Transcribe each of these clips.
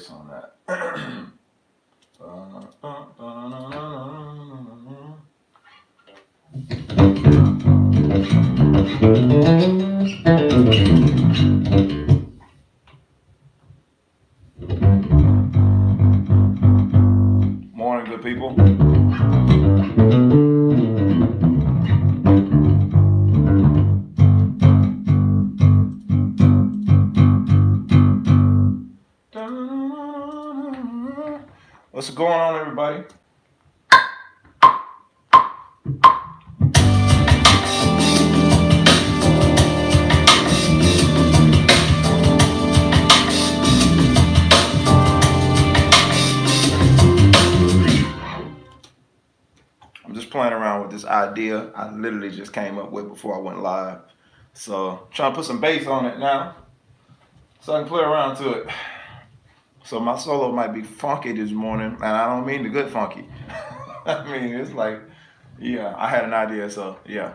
On that. Morning, good people. What's going on, everybody? I'm just playing around with this idea I literally just came up with before I went live. So, trying to put some bass on it now so I can play around to it. So my solo might be funky this morning, and I don't mean the good funky. I mean, it's like, yeah, I had an idea, so yeah.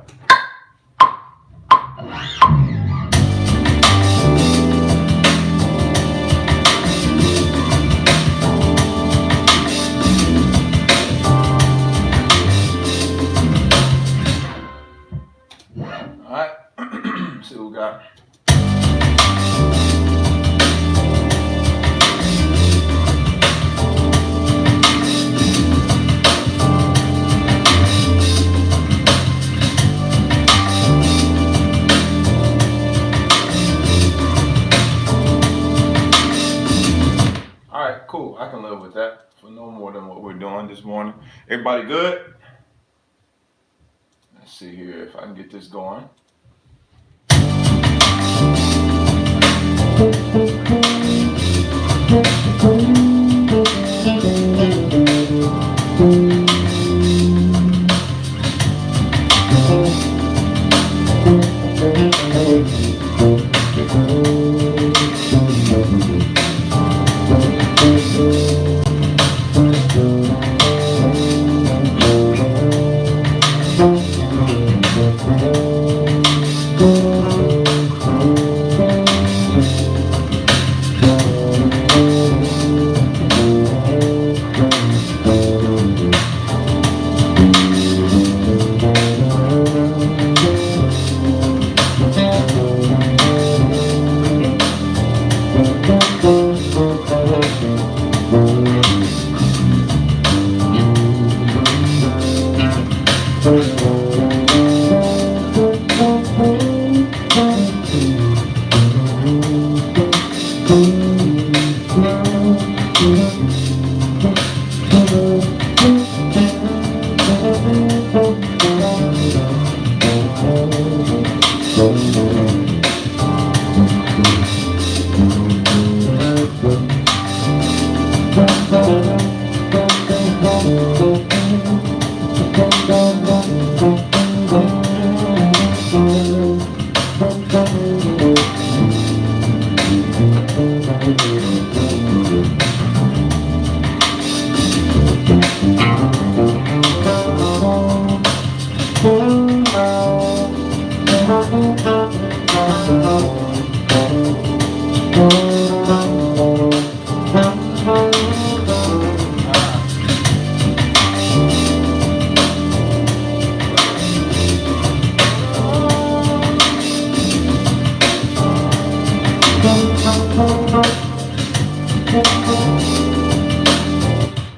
All right, see what we got. Cool, I can live with that for no more than what we're doing this morning. Everybody good? Let's see here if I can get this going.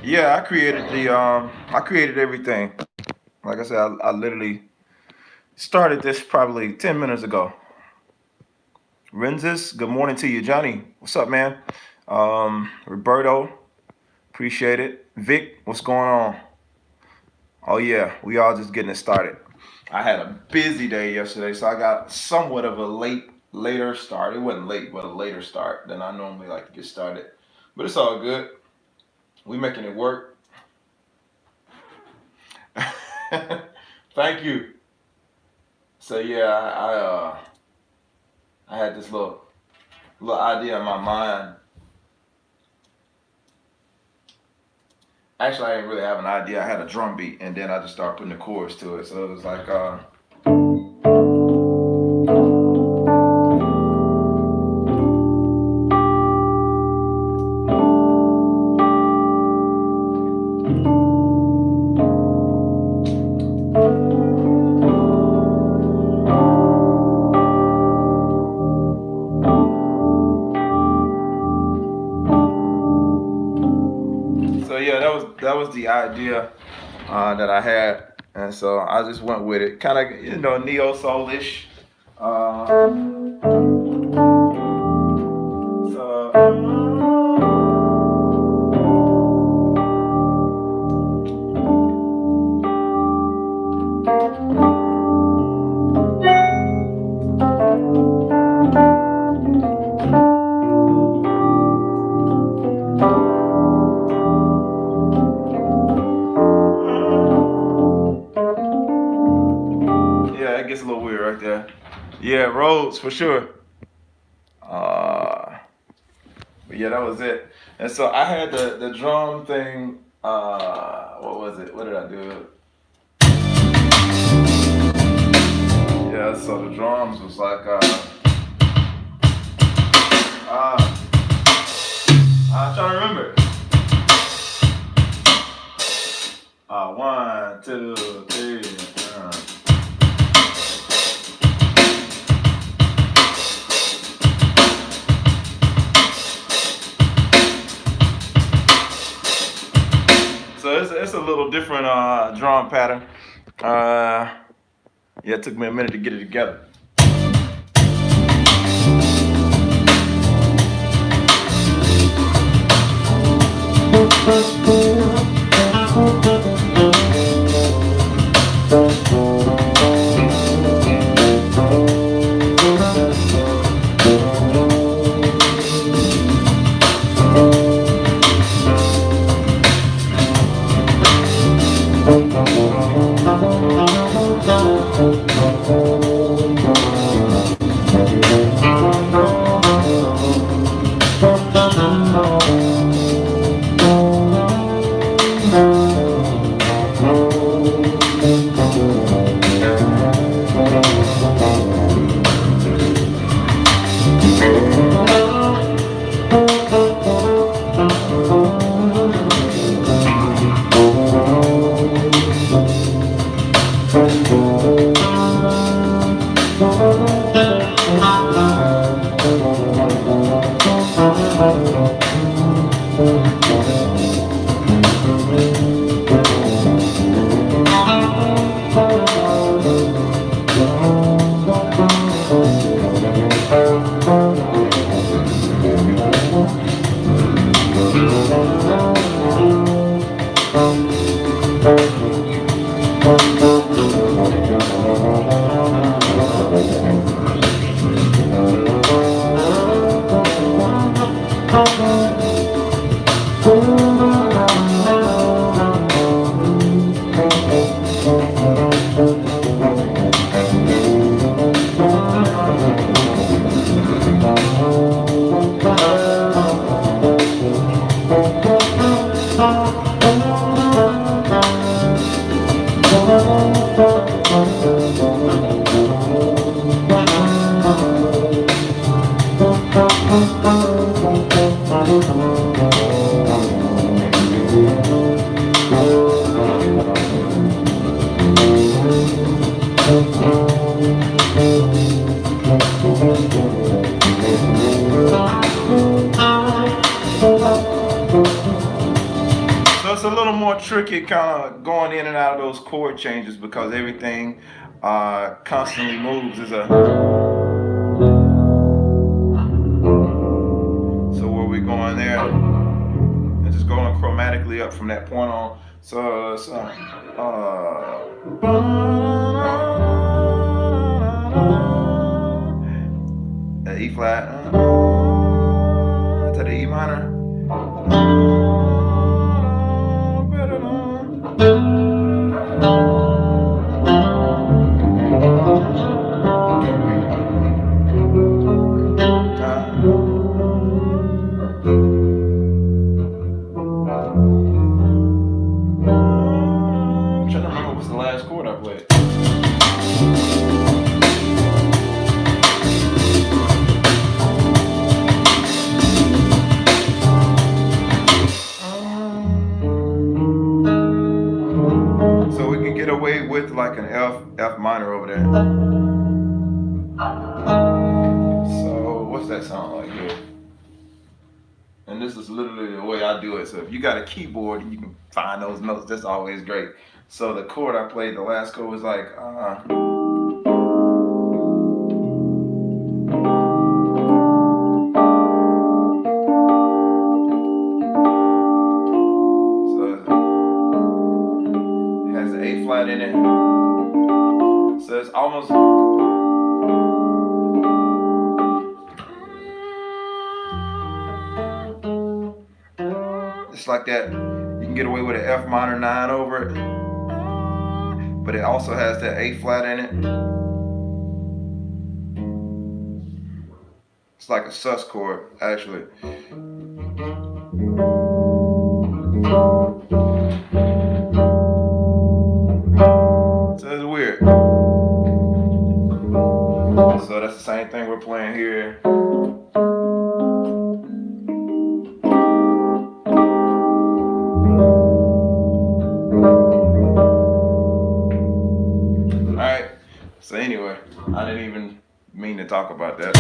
Yeah, I created everything. Like I said, I literally started this probably 10 minutes ago. Renzis, good morning to you. Johnny, what's up, man? Roberto, appreciate it. Vic, what's going on? Oh yeah, we all just getting it started. I had a busy day yesterday, so I got somewhat of a later start. It wasn't late, but a later start than I normally like to get started. But it's all good. We making it work. Thank you. So yeah, I had this little idea in my mind. Actually, I didn't really have an idea. I had a drum beat, and then I just started putting the chords to it. So it was like, so yeah, that was the idea that I had, and so I just went with it, kind of neo soulish. So yeah, it gets a little weird right there. Yeah, Rhodes for sure. Uh, but yeah, that was it. And so I had the drum thing. What was it? What did I do? Yeah, so the drums was like I'm trying to remember. 1, 2, 3. So it's a little different drum pattern. Yeah, it took me a minute to get it together. a little more tricky, kind of going in and out of those chord changes because everything constantly moves. So where we going there, and just going chromatically up from that point on. So the E flat to the E minor. I'm trying to remember what's the last chord I played. So we can get away with like an F minor over there. So what's that sound like here? And this is literally the way I do it. So if you got a keyboard and you can find those notes, that's always great. So the chord I played, the last chord was like so it has the A flat in it. So it's almost it's like that. You can get away with an F minor 9 over it, but it also has that A flat in it. It's like a sus chord, actually. So it's weird. So that's the same thing we're playing here. Alright, so anyway, I didn't even mean to talk about that.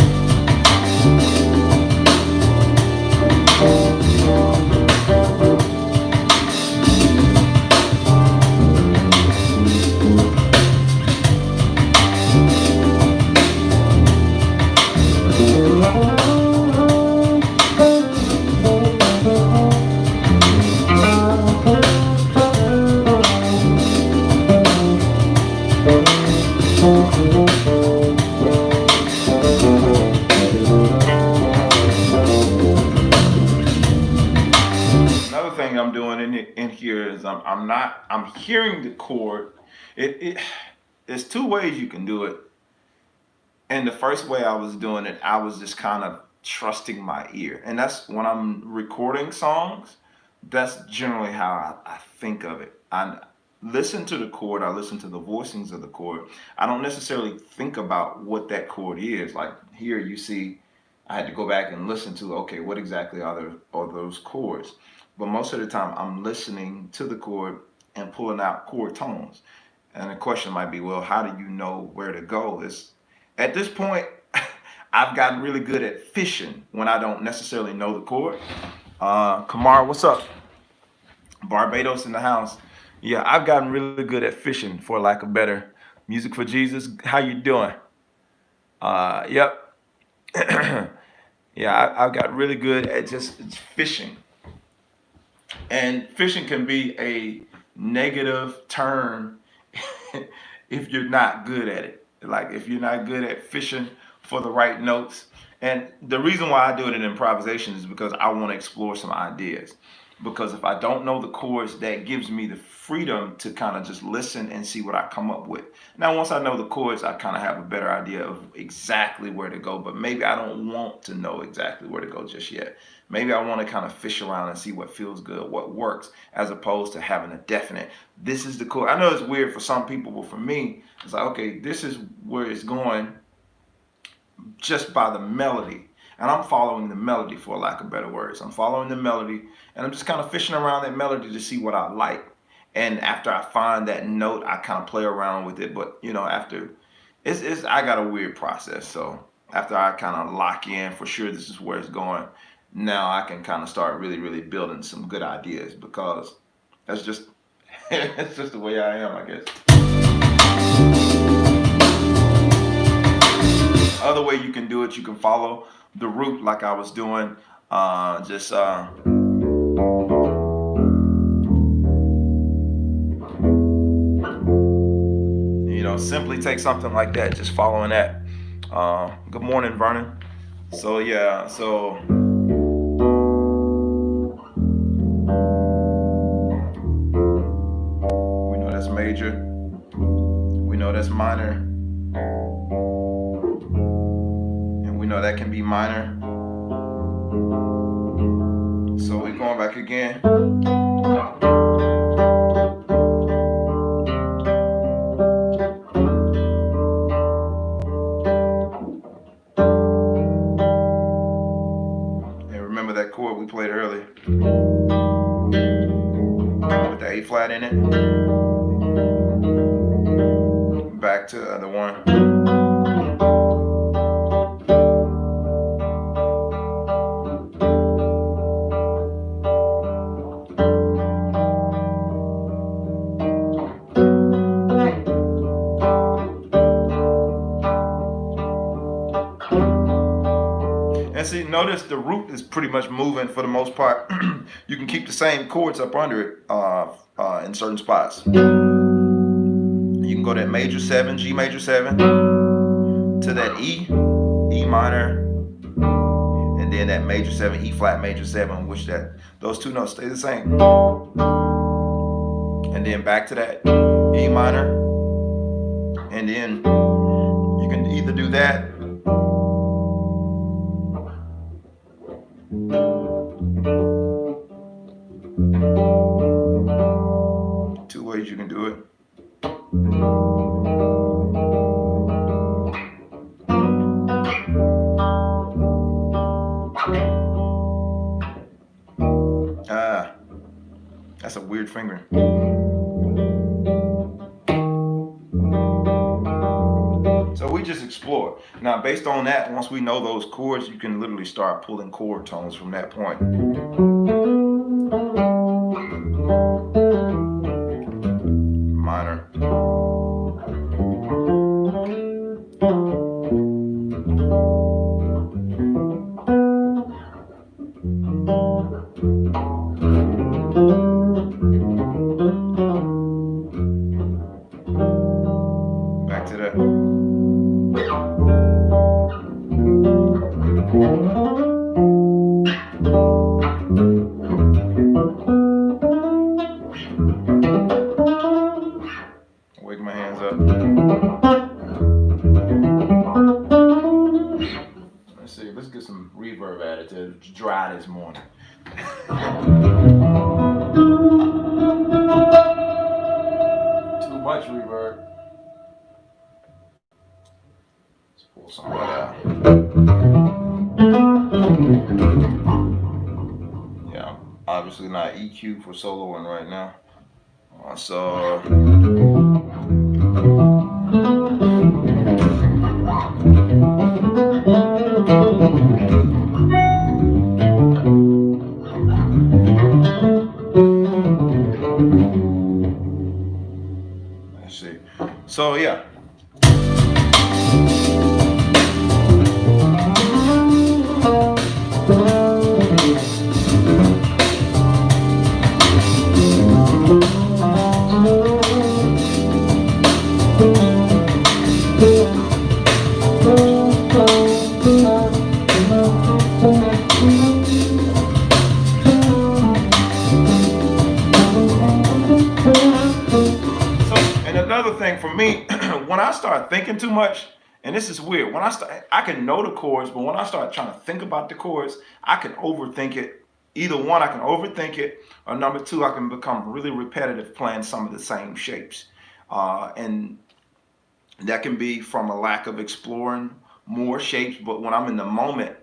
Another thing I'm doing in here is I'm hearing the chord. There's two ways you can do it. And the first way I was doing it, I was just kind of trusting my ear. And that's when I'm recording songs, that's generally how I think of it. I listen to the chord, I listen to the voicings of the chord. I don't necessarily think about what that chord is. Like here you see, I had to go back and listen to, okay, what exactly are those chords? But most of the time I'm listening to the chord and pulling out chord tones. And the question might be, well, how do you know where to go? At this point, I've gotten really good at fishing when I don't necessarily know the chord. Kamar, what's up? Barbados in the house. Yeah, I've gotten really good at fishing, for lack of better. Music for Jesus, how you doing? Yep. Yeah, I've got really good at just fishing. And fishing can be a negative term if you're not good at it. Like if you're not good at fishing for the right notes. And the reason why I do it in improvisation is because I want to explore some ideas. Because if I don't know the chords, that gives me the freedom to kind of just listen and see what I come up with. Now, once I know the chords, I kind of have a better idea of exactly where to go, but maybe I don't want to know exactly where to go just yet. Maybe I want to kind of fish around and see what feels good, what works, as opposed to having a definite, this is the chord. I know it's weird for some people, but for me, it's like, okay, this is where it's going just by the melody. And I'm following the melody, for lack of better words. I'm following the melody, and I'm just kind of fishing around that melody to see what I like. And after I find that note, I kind of play around with it. But you know, after I got a weird process. So after I kind of lock in for sure this is where it's going, now I can kind of start really, really building some good ideas. Because That's just it's just the way I am, I guess. Other way you can do it, you can follow the root like I was doing. Just you know, simply take something like that, just following that. Good morning, Vernon. So yeah, so we know that's major, we know that's minor, and we know that can be minor. So we're going back again. And remember that chord we played earlier with the A flat in it. Back to the other one. And see, notice the root is pretty much moving for the most part. You can keep the same chords up under it in certain spots. You can go that major 7, G major 7, to that E, E minor, and then that major 7, E flat major 7, which those two notes stay the same. And then back to that E minor, and then you can either do that two ways you can do it. That's a weird fingering. So we just explore. Now, based on that, once we know those chords, you can literally start pulling chord tones from that point. Minor. Back to that. Wake my hands up. Let's see, let's get some reverb added to it. It's dry this morning. Too much reverb. Let's pull some of that out. Yeah, I'm obviously not EQ for soloing right now. So let's see. So yeah. Another thing for me, when I start thinking too much, and this is weird, when I can know the chords, but when I start trying to think about the chords, I can overthink it. Either one, I can overthink it, or number two, I can become really repetitive playing some of the same shapes. And that can be from a lack of exploring more shapes, but when I'm in the moment,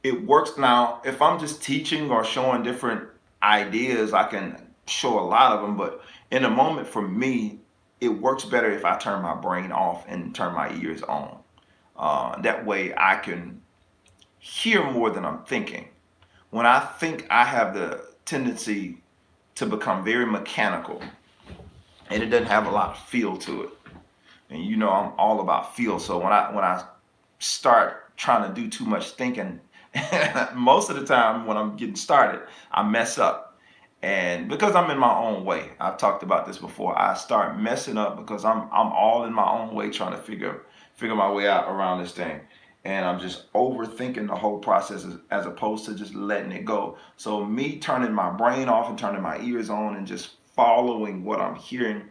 it works. Now, if I'm just teaching or showing different ideas, I can show a lot of them, but in the moment for me, it works better if I turn my brain off and turn my ears on. That way I can hear more than I'm thinking. When I think, I have the tendency to become very mechanical, and it doesn't have a lot of feel to it. And you know I'm all about feel. So when I start trying to do too much thinking, most of the time when I'm getting started, I mess up. And because I'm in my own way, I've talked about this before. I start messing up because I'm all in my own way trying to figure my way out around this thing. And I'm just overthinking the whole process as opposed to just letting it go. So me turning my brain off and turning my ears on and just following what I'm hearing,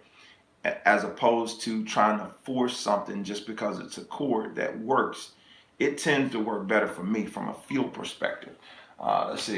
as opposed to trying to force something just because it's a chord that works, it tends to work better for me from a feel perspective. Let's see.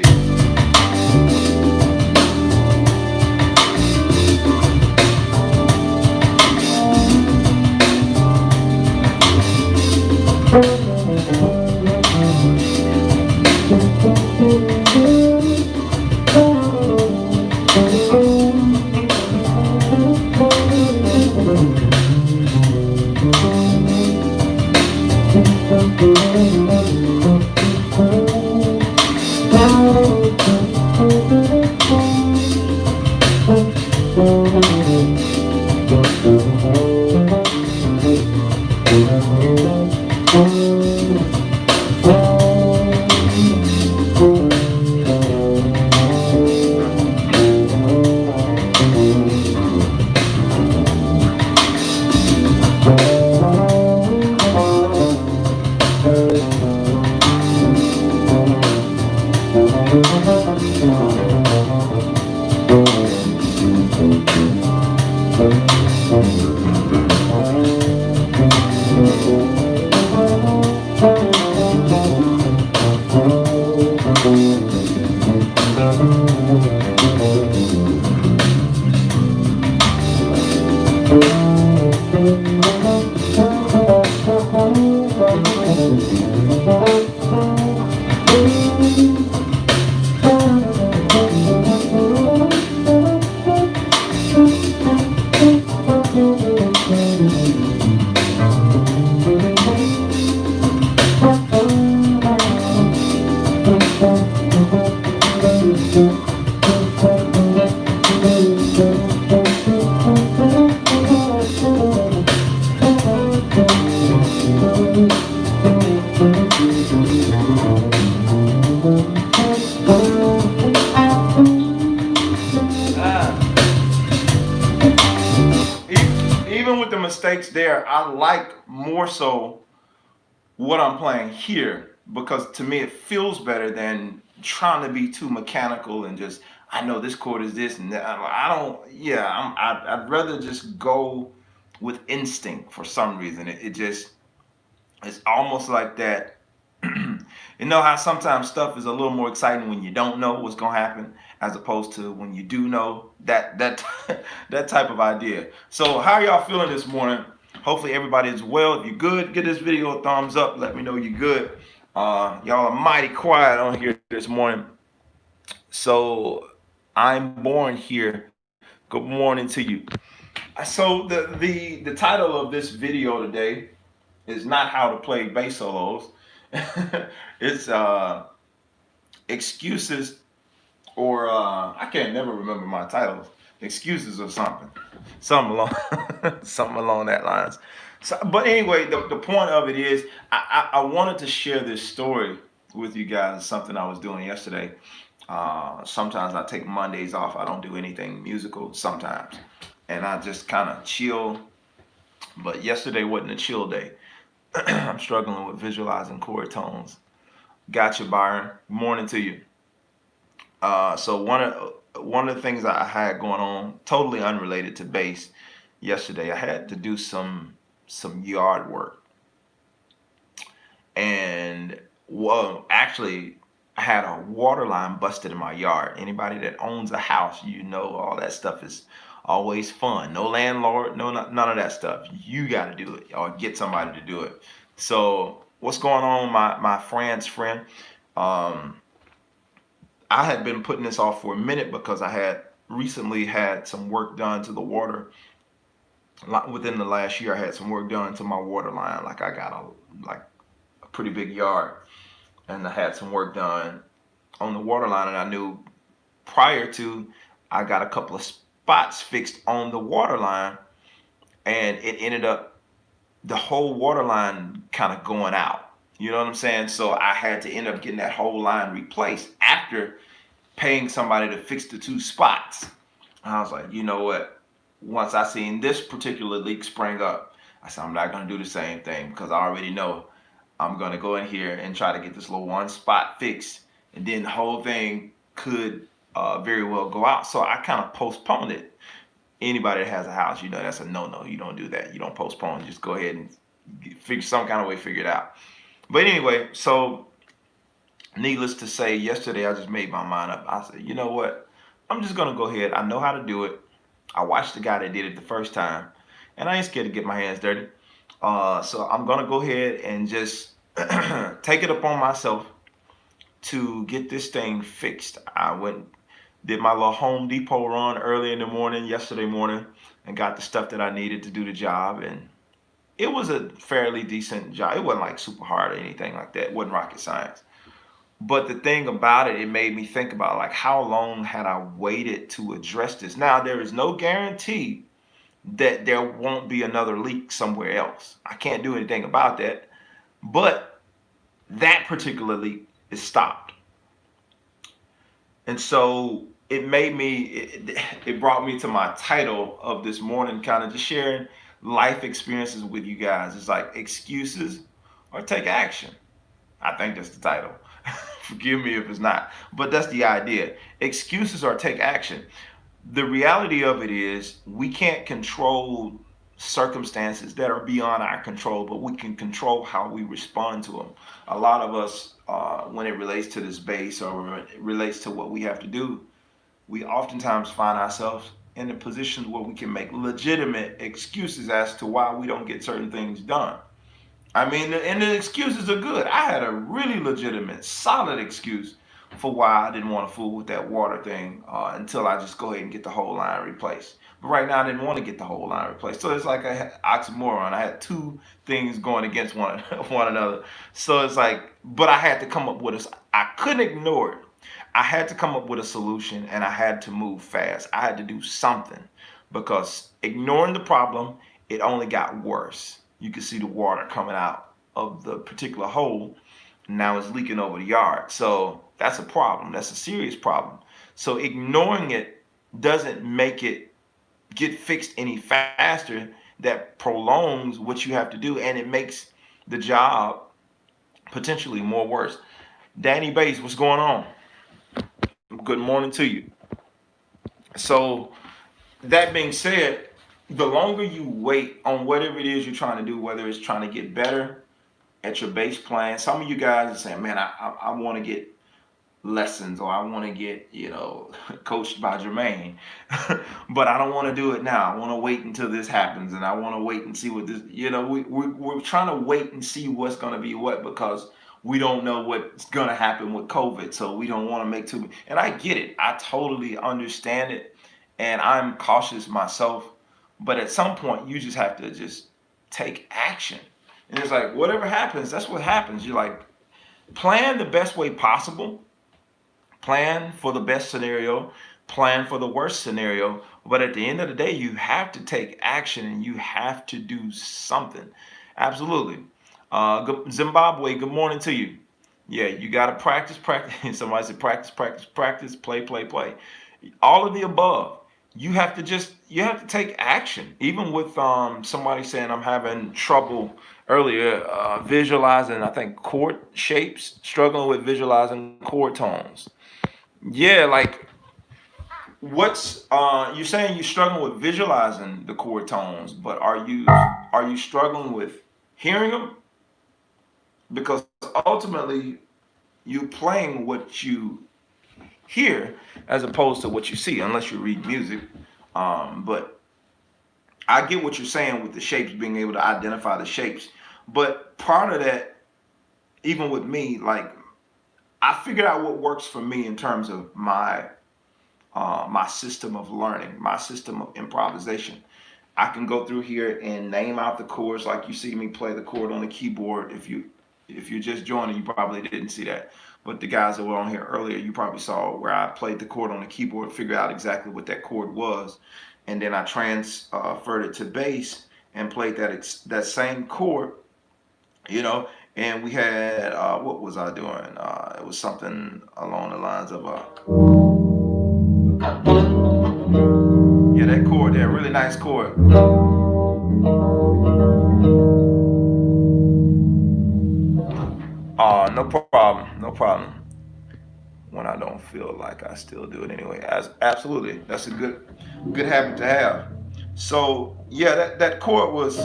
Even with the mistakes there, I like more so what I'm playing here, because to me it feels better than trying to be too mechanical and just, I know this chord is this and that. I don't. Yeah, I'd rather just go with instinct for some reason. It just, it's almost like that. You know how sometimes stuff is a little more exciting when you don't know what's gonna happen, as opposed to when you do know, that that type of idea. So how are y'all feeling this morning? Hopefully everybody is well. If you're good, give this video a thumbs up. Let me know you're good. Y'all are mighty quiet on here this morning. So I'm born here. Good morning to you. So the title of this video today is not how to play bass solos. It's excuses, or I can't never remember my titles. Excuses or something along something along that lines. So, but anyway, the point of it is, I wanted to share this story with you guys. Something I was doing yesterday. Sometimes I take Mondays off. I don't do anything musical sometimes, and I just kind of chill. But yesterday wasn't a chill day. I'm struggling with visualizing chord tones. Gotcha, Byron. Morning to you. So one of the things I had going on, totally unrelated to bass, yesterday, I had to do some yard work, and well, actually, I had a water line busted in my yard. Anybody that owns a house, you know, all that stuff is always fun. No landlord, none of that stuff. You got to do it, or get somebody to do it. So what's going on, my friend's friend? Um, I had been putting this off for a minute because I had recently had some work done to the water. Within the last year, I had some work done to my water line. Like, I got a pretty big yard, and I had some work done on the water line, and I knew prior to, I got a couple of spots fixed on the water line, and it ended up the whole water line kind of going out. You know what I'm saying? So I had to end up getting that whole line replaced after paying somebody to fix the 2 spots. And I was like, you know what? Once I seen this particular leak spring up, I said, I'm not going to do the same thing, because I already know I'm going to go in here and try to get this little 1 spot fixed, and then the whole thing could very well go out. So I kind of postponed it. Anybody that has a house, you know that's a no-no. You don't do that. You don't postpone. Just go ahead and figure some kind of way, figure it out. But anyway, so needless to say, yesterday I just made my mind up. I said, you know what? I'm just gonna go ahead. I know how to do it. I watched the guy that did it the first time, and I ain't scared to get my hands dirty. So I'm gonna go ahead and just take it upon myself to get this thing fixed. I went, did my little Home Depot run early in the morning, yesterday morning, and got the stuff that I needed to do the job. And it was a fairly decent job. It wasn't like super hard or anything like that. It wasn't rocket science. But the thing about it, it made me think about, like, how long had I waited to address this? Now, there is no guarantee that there won't be another leak somewhere else. I can't do anything about that. But that particular leak is stopped. And so it made me, it brought me to my title of this morning, kind of just sharing life experiences with you guys. It's like excuses or take action. I think that's the title. Forgive me if it's not, but that's the idea. Excuses or take action. The reality of it is we can't control circumstances that are beyond our control, but we can control how we respond to them. A lot of us, when it relates to this base or it relates to what we have to do, we oftentimes find ourselves in a position where we can make legitimate excuses as to why we don't get certain things done. I mean, and the excuses are good. I had a really legitimate, solid excuse for why I didn't want to fool with that water thing until I just go ahead and get the whole line replaced. But right now, I didn't want to get the whole line replaced. So it's like an oxymoron. I had 2 things going against one another. So it's like, but I had to come up with I couldn't ignore it. I had to come up with a solution, and I had to move fast. I had to do something, because ignoring the problem, it only got worse. You can see the water coming out of the particular hole. Now it's leaking over the yard. So that's a problem. That's a serious problem. So ignoring it doesn't make it get fixed any faster. That prolongs what you have to do, and it makes the job potentially more worse. Danny Bates, what's going on? Good morning to you. So that being said, the longer you wait on whatever it is you're trying to do, whether it's trying to get better at your bass playing, some of you guys are saying, man, I want to get lessons, or I want to get, coached by Jermaine, but I don't want to do it now. I want to wait until this happens, and I want to wait and see what this, we're trying to wait and see what's going to be what, because we don't know what's going to happen with COVID. So we don't want to make too, and I get it. I totally understand it. And I'm cautious myself. But at some point, you just have to just take action. And it's like, whatever happens, that's what happens. You're like, plan the best way possible. Plan for the best scenario. Plan for the worst scenario. But at the end of the day, you have to take action, and you have to do something. Absolutely. Zimbabwe, good morning to you. Yeah, you got to practice. Somebody said practice, play. All of the above. You have to take action. Even with somebody saying I'm having trouble earlier visualizing, I think, chord shapes, struggling with visualizing chord tones. Yeah, like what's you're saying you're struggling with visualizing the chord tones, but are you struggling with hearing them? Because ultimately you're playing what you hear as opposed to what you see, unless you read music. But I get what you're saying with the shapes, being able to identify the shapes. But part of that, even with me, like I figured out what works for me in terms of my system of learning, my system of improvisation. I can go through here and name out the chords, like you see me play the chord on the keyboard. If you're just joining, you probably didn't see that. But the guys that were on here earlier, you probably saw where I played the chord on the keyboard, figured out exactly what that chord was, and then I transferred it to bass and played that same chord, you know. And we had what was I doing? It was something along the lines of yeah, that chord there, really nice chord. No problem, no problem. When I don't feel like I still do it anyway. Absolutely, that's a good habit to have. So yeah, that chord was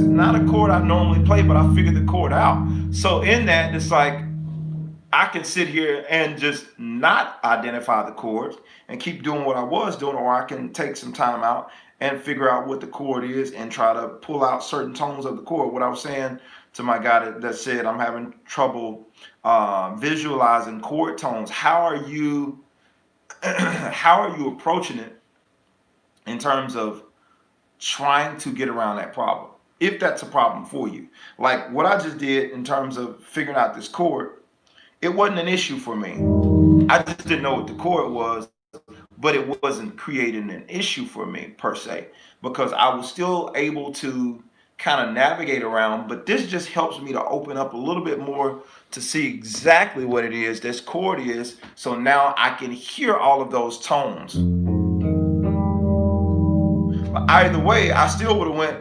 not a chord I normally play, but I figured the chord out. So in that, it's like I can sit here and just not identify the chords and keep doing what I was doing, or I can take some time out and figure out what the chord is and try to pull out certain tones of the chord. What I was saying to my guy that said I'm having trouble visualizing chord tones. How are you how are you approaching it in terms of trying to get around that problem? If that's a problem for you, like what I just did in terms of figuring out this chord, it wasn't an issue for me. I just didn't know what the chord was, but it wasn't creating an issue for me per se, because I was still able to kind of navigate around. But this just helps me to open up a little bit more to see exactly what it is this chord is. So now I can hear all of those tones. But either way, I still would have went,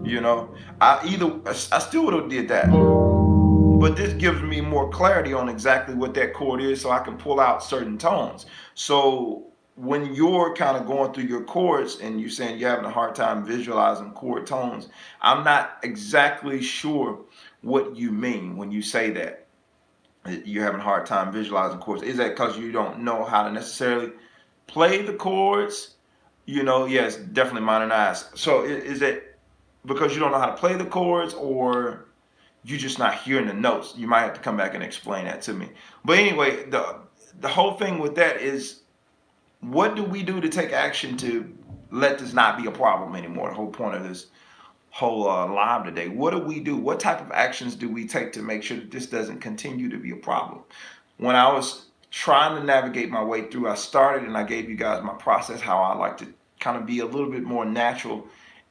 you know, I still would have did that. But this gives me more clarity on exactly what that chord is, so I can pull out certain tones. So when you're kind of going through your chords and you're saying you're having a hard time visualizing chord tones, I'm not exactly sure what you mean when you say that you're having a hard time visualizing chords. Is that because you don't know how to necessarily play the chords? You know, yes, definitely minor nines. So is it because you don't know how to play the chords, or you're just not hearing the notes? You might have to come back and explain that to me. But anyway, the whole thing with that is, what do we do to take action to let this not be a problem anymore? The whole point of this whole live today. What do we do? What type of actions do we take to make sure that this doesn't continue to be a problem? When I was trying to navigate my way through, I started and I gave you guys my process, how I like to kind of be a little bit more natural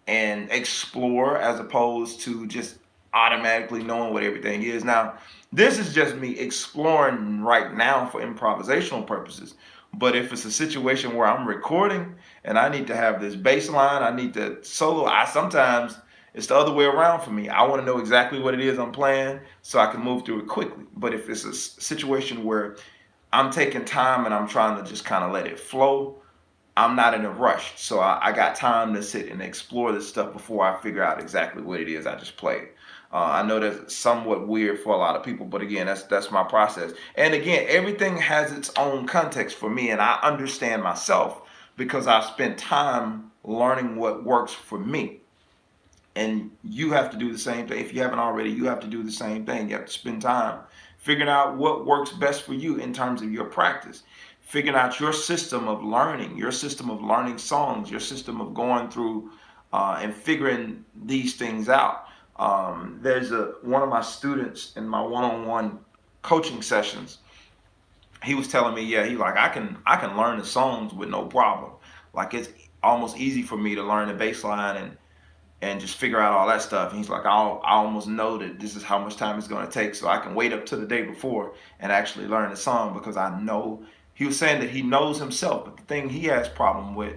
and explore as opposed to just automatically knowing what everything is. Now, this is just me exploring right now for improvisational purposes. But if it's a situation where I'm recording and I need to have this bass line, I need to solo, I sometimes it's the other way around for me. I want to know exactly what it is I'm playing so I can move through it quickly. But if it's a situation where I'm taking time and I'm trying to just kind of let it flow, I'm not in a rush. So I got time to sit and explore this stuff before I figure out exactly what it is I just played. I know that's somewhat weird for a lot of people, but again, that's my process. And again, everything has its own context for me, and I understand myself because I've spent time learning what works for me. And you have to do the same thing. If you haven't already, you have to do the same thing. You have to spend time figuring out what works best for you in terms of your practice, figuring out your system of learning, songs, your system of going through and figuring these things out. There's one of my students in my one-on-one coaching sessions. He was telling me, yeah, he like I can learn the songs with no problem. Like it's almost easy for me to learn the bass line and just figure out all that stuff. And he's like, I almost know that this is how much time it's going to take, so I can wait up to the day before and actually learn the song, because I know. He was saying that he knows himself, but the thing he has problem with,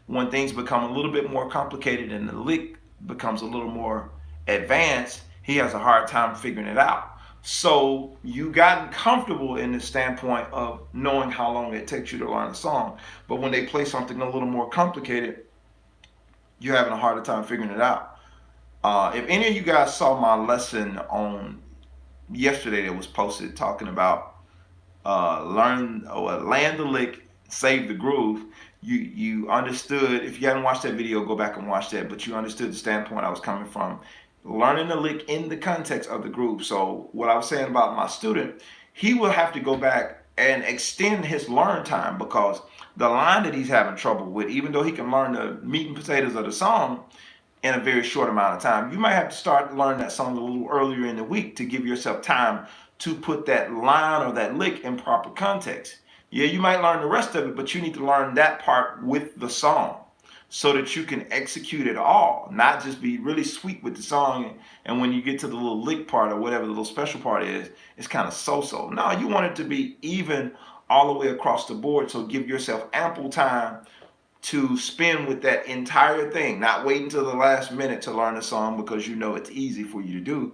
when things become a little bit more complicated and the lick becomes a little more advanced, he has a hard time figuring it out. So you gotten comfortable in the standpoint of knowing how long it takes you to learn a song, but when they play something a little more complicated, you're having a harder time figuring it out. If any of you guys saw my lesson on yesterday that was posted talking about learn or land the lick, save the groove, you understood. If you haven't watched that video, go back and watch that. But you understood the standpoint I was coming from, learning the lick in the context of the groove. So what I was saying about my student, he will have to go back and extend his learn time, because the line that he's having trouble with, even though he can learn the meat and potatoes of the song, in a very short amount of time. You might have to start learning that song a little earlier in the week to give yourself time to put that line or that lick in proper context. Yeah, you might learn the rest of it, but you need to learn that part with the song so that you can execute it all, not just be really sweet with the song. And when you get to the little lick part or whatever the little special part is, it's kind of so-so. No, you want it to be even all the way across the board. So give yourself ample time to spin with that entire thing, not wait until the last minute to learn a song because you know it's easy for you to do,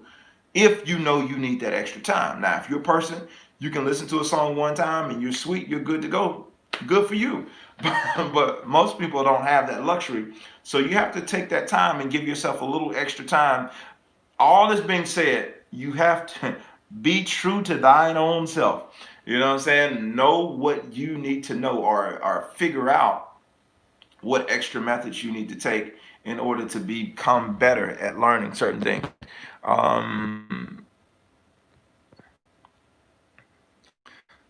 if you know you need that extra time. Now, if you're a person, you can listen to a song one time and you're sweet, you're good to go. Good for you. But most people don't have that luxury. So you have to take that time and give yourself a little extra time. All this being said, you have to be true to thine own self. You know what I'm saying? Know what you need to know, or figure out what extra methods you need to take in order to become better at learning certain things.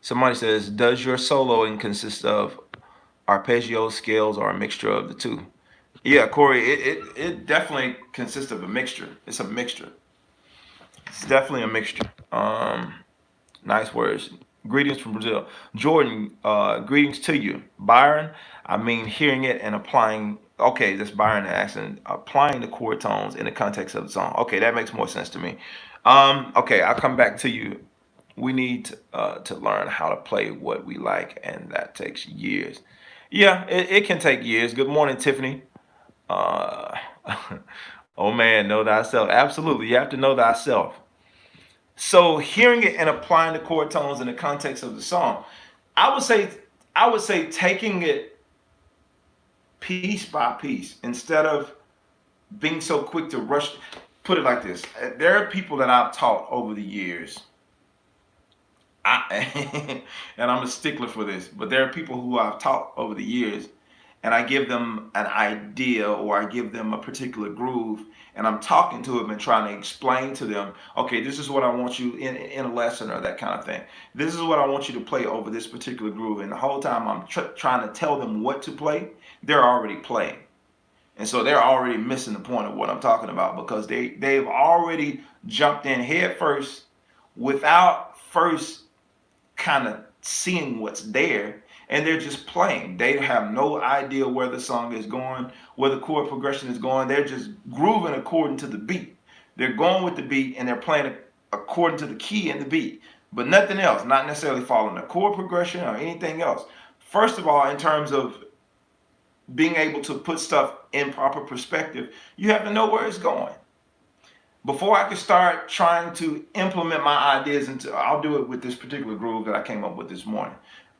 Somebody says, does your soloing consist of arpeggio, scales, or a mixture of the two? Yeah, Corey, it definitely consists of a mixture. It's a mixture. It's definitely a mixture. Nice words. Greetings from Brazil. Jordan, greetings to you. Byron, I mean hearing it and applying. Okay, that's Byron accent. Applying the chord tones in the context of the song. Okay, that makes more sense to me. Okay, I'll come back to you. We need to learn how to play what we like, and that takes years. Yeah, it can take years. Good morning, Tiffany. Oh man, know thyself. Absolutely, you have to know thyself. So hearing it and applying the chord tones in the context of the song, I would say taking it piece by piece instead of being so quick to rush. Put it like this: there are people that I've taught over the years. And I'm a stickler for this, but there are people who I've taught over the years, and I give them an idea or I give them a particular groove, and I'm talking to them and trying to explain to them, okay, this is what I want you in a lesson or that kind of thing. This is what I want you to play over this particular groove. And the whole time I'm trying to tell them what to play, they're already playing. And so they're already missing the point of what I'm talking about, because they've already jumped in head first without first kind of seeing what's there, and they're just playing. They have no idea where the song is going, where the chord progression is going. They're just grooving according to the beat. They're going with the beat and they're playing according to the key and the beat, but nothing else, not necessarily following the chord progression or anything else. First of all, in terms of being able to put stuff in proper perspective, you have to know where it's going. Before I can start trying to implement my ideas I'll do it with this particular groove that I came up with this morning.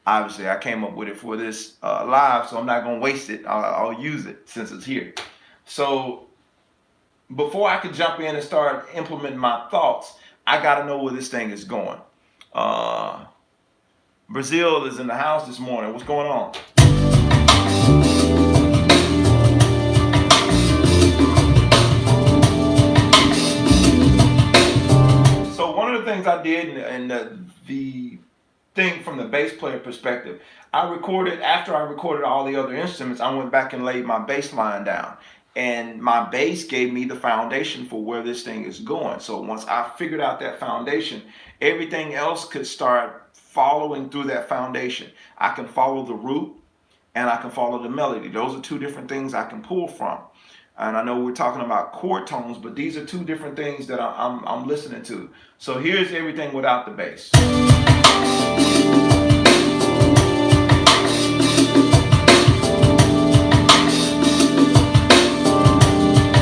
Obviously, I came up with it for this live, so I'm not going to waste it. I'll use it since it's here. So before I can jump in and start implementing my thoughts, I got to know where this thing is going. Brazil is in the house this morning. What's going on? Things I did, and the thing from the bass player perspective, after I recorded all the other instruments, I went back and laid my bass line down, and my bass gave me the foundation for where this thing is going. So once I figured out that foundation, everything else could start following through that foundation. I can follow the root and I can follow the melody. Those are two different things I can pull from. And I know we're talking about chord tones, but these are two different things that I'm listening to. So here's everything without the bass.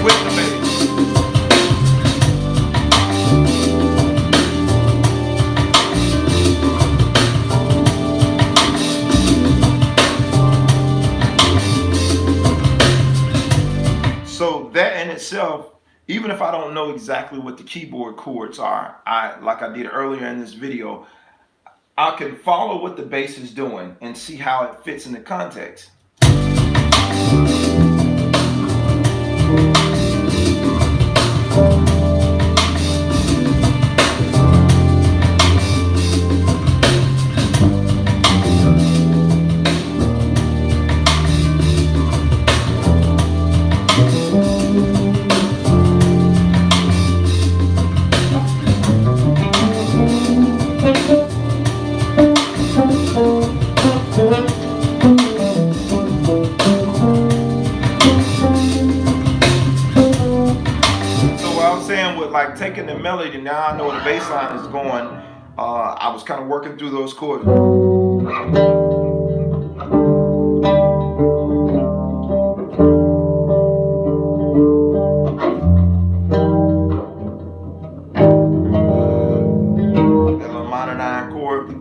With the bass. So that in itself, even if I don't know exactly what the keyboard chords are, like I did earlier in this video, I can follow what the bass is doing and see how it fits in the context. taking the melody, now I know where the bass line is going. I was kind of working through those chords. That little minor 9 chord.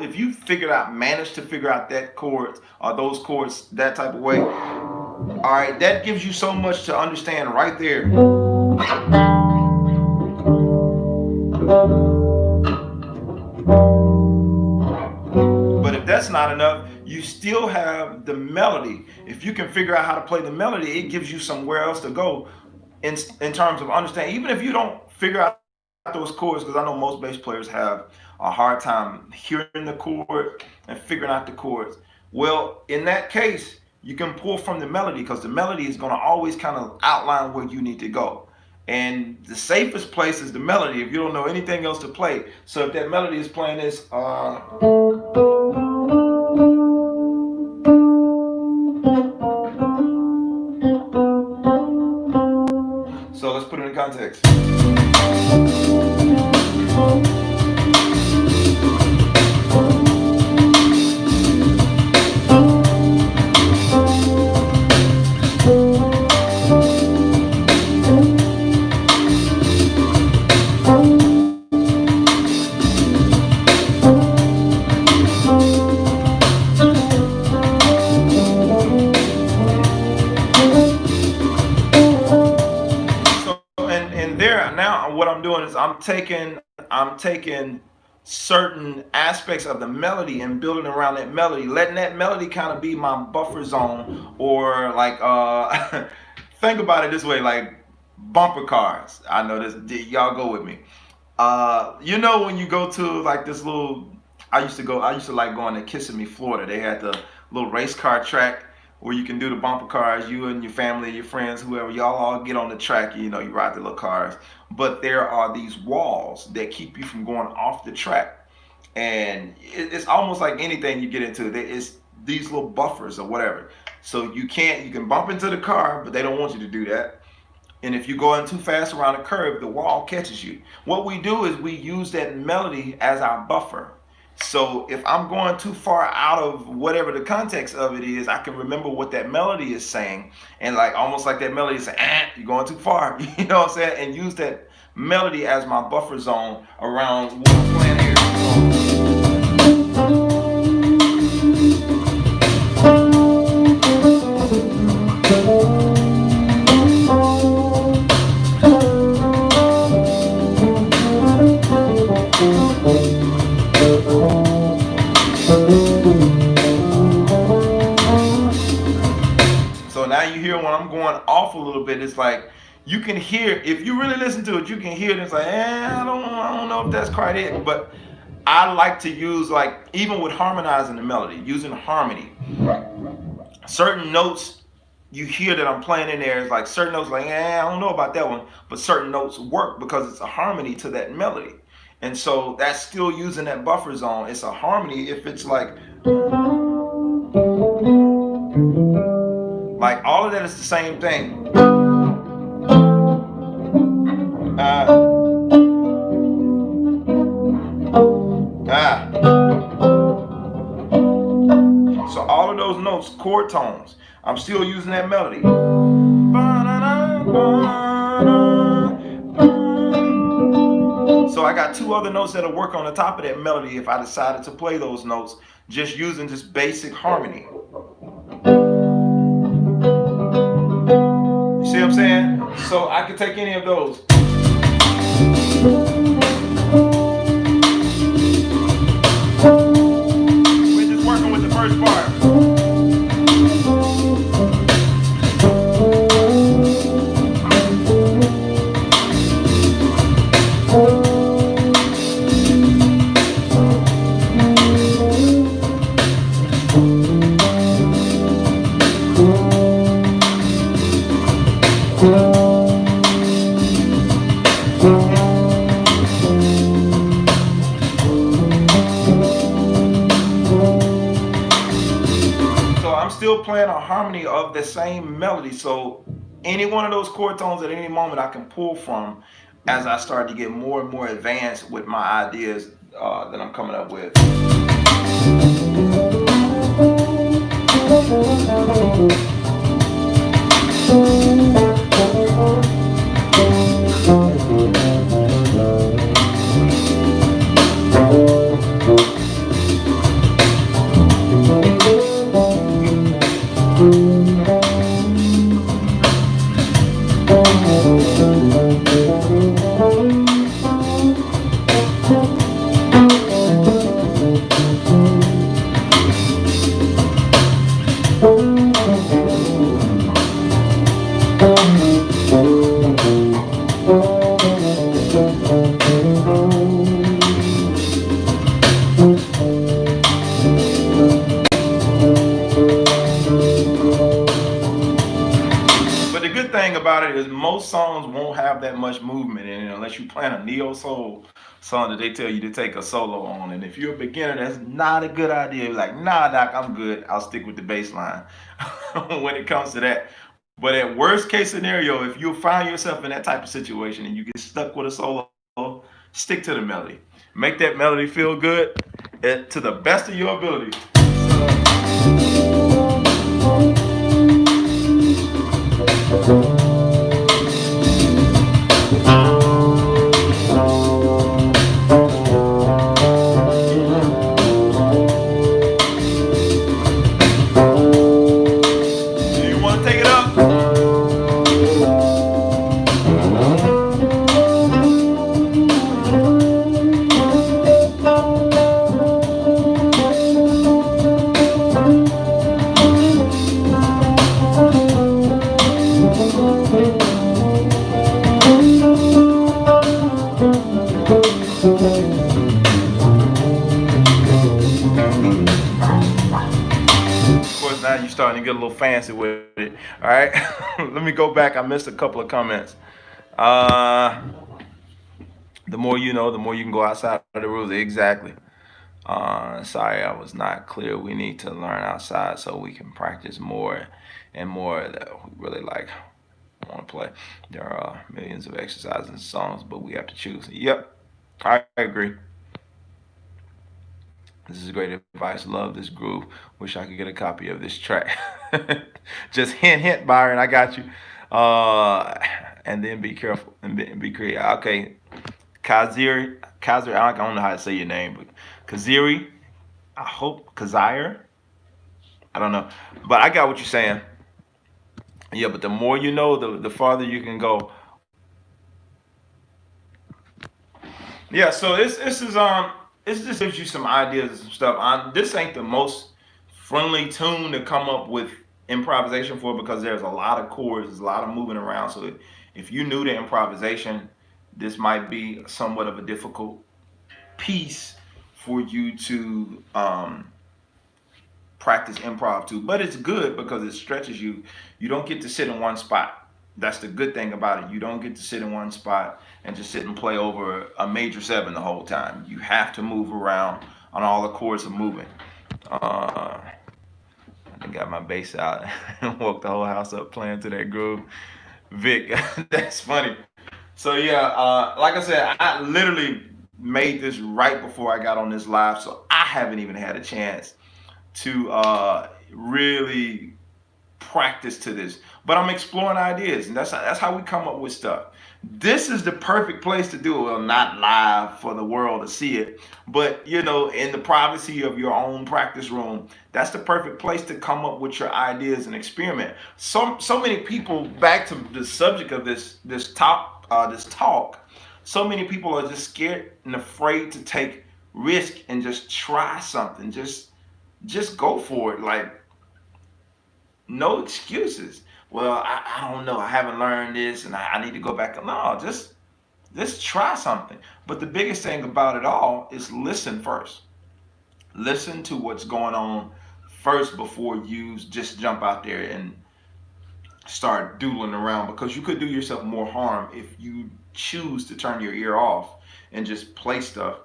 If you manage to figure out that chords or those chords that type of way, all right, that gives you so much to understand right there. But if that's not enough, you still have the melody. If you can figure out how to play the melody, it gives you somewhere else to go in terms of understanding. Even if you don't figure out those chords, because I know most bass players have a hard time hearing the chord and figuring out the chords. Well, in that case, you can pull from the melody, because the melody is going to always kind of outline where you need to go. And the safest place is the melody if you don't know anything else to play. So if that melody is playing this, so let's put it in context. What I'm doing is I'm taking certain aspects of the melody and building around that melody, letting that melody kind of be my buffer zone, or like think about it this way, like bumper cars. I know this, y'all go with me. You know, when you go to like this little, I used to like going to Kissimmee, Florida. They had the little race car track where you can do the bumper cars, you and your family, your friends, whoever, y'all all get on the track, you know, you ride the little cars. But there are these walls that keep you from going off the track. And it's almost like anything you get into, it's these little buffers or whatever. So you can bump into the car, but they don't want you to do that. And if you go in too fast around a curve, the wall catches you. What we do is we use that melody as our buffer. So if I'm going too far out of whatever the context of it is, I can remember what that melody is saying, and like almost like that melody is saying, you're going too far, you know what I'm saying? And use that melody as my buffer zone around what I'm playing here. So now you hear when I'm going off a little bit, it's like you can hear, if you really listen to it, you can hear it. It's like, I don't know if that's quite it. But I like to use, like, even with harmonizing the melody, using harmony. Certain notes you hear that I'm playing in there, is like certain notes like, I don't know about that one, but certain notes work because it's a harmony to that melody. And so that's still using that buffer zone. It's a harmony if it's like all of that is the same thing. So all of those notes, chord tones, I'm still using that melody. So I got two other notes that'll work on the top of that melody if I decided to play those notes, just using just basic harmony. You see what I'm saying? So I could take any of those. We're just working with the first part. So I'm still playing a harmony of the same melody. So any one of those chord tones at any moment I can pull from as I start to get more and more advanced with my ideas that I'm coming up with. But the good thing about it is most songs won't have that much movement in it unless you plan a neo soul song that they tell you to take a solo on. And if you're a beginner, that's not a good idea. You're like, nah, doc, I'm good. I'll stick with the bass line when it comes to that. But at worst case scenario, if you find yourself in that type of situation and you get stuck with a solo, stick to the melody. Make that melody feel good to the best of your ability. Do you want to take it up? Of course, now you're starting to get a little fancy with it. All right, let me go back. I missed a couple of comments. Uh, the more you know, the more you can go outside of the rules. Exactly. Sorry, I was not clear. We need to learn outside so we can practice more and more that we really like want to play. There are millions of exercises and songs, but we have to choose. Yep, I agree. This is great advice. Love this groove. Wish I could get a copy of this track. Just hint, hint, Byron. I got you. And then be careful and be creative. Okay, Kazir. I don't know how to say your name, but Kaziri. I hope Kazire. I don't know, but I got what you're saying. Yeah, but the more you know, the farther you can go. Yeah, so this just gives you some ideas and some stuff. This ain't the most friendly tune to come up with improvisation for because there's a lot of chords, there's a lot of moving around. So if you're new to improvisation, this might be somewhat of a difficult piece for you to practice improv to. But it's good because it stretches you. You don't get to sit in one spot. That's the good thing about it. You don't get to sit in one spot and just sit and play over a major seven the whole time. You have to move around on all the chords are moving. I got my bass out and woke the whole house up playing to that groove. Vic, that's funny. So yeah, like I said, I literally made this right before I got on this live, so I haven't even had a chance to really practice to this. But I'm exploring ideas, and that's how we come up with stuff. This is the perfect place to do it. Well, not live for the world to see it, but in the privacy of your own practice room, that's the perfect place to come up with your ideas and experiment. So many people, back to the subject of this talk, so many people are just scared and afraid to take risk and just try something. Just go for it. Like, no excuses. Well, I don't know. I haven't learned this and I need to go back. No, just try something. But the biggest thing about it all is listen first. Listen to what's going on first before you just jump out there and start doodling around, because you could do yourself more harm if you choose to turn your ear off and just play stuff.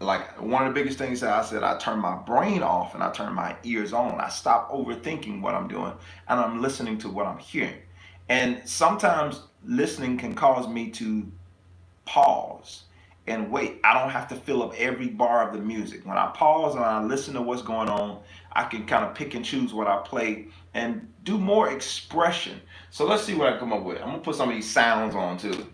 Like one of the biggest things that I said, I turn my brain off and I turn my ears on. I stop overthinking what I'm doing and I'm listening to what I'm hearing. And sometimes listening can cause me to pause and wait. I don't have to fill up every bar of the music. When I pause and I listen to what's going on, I can kind of pick and choose what I play and do more expression. So let's see what I come up with. I'm gonna put some of these sounds on too.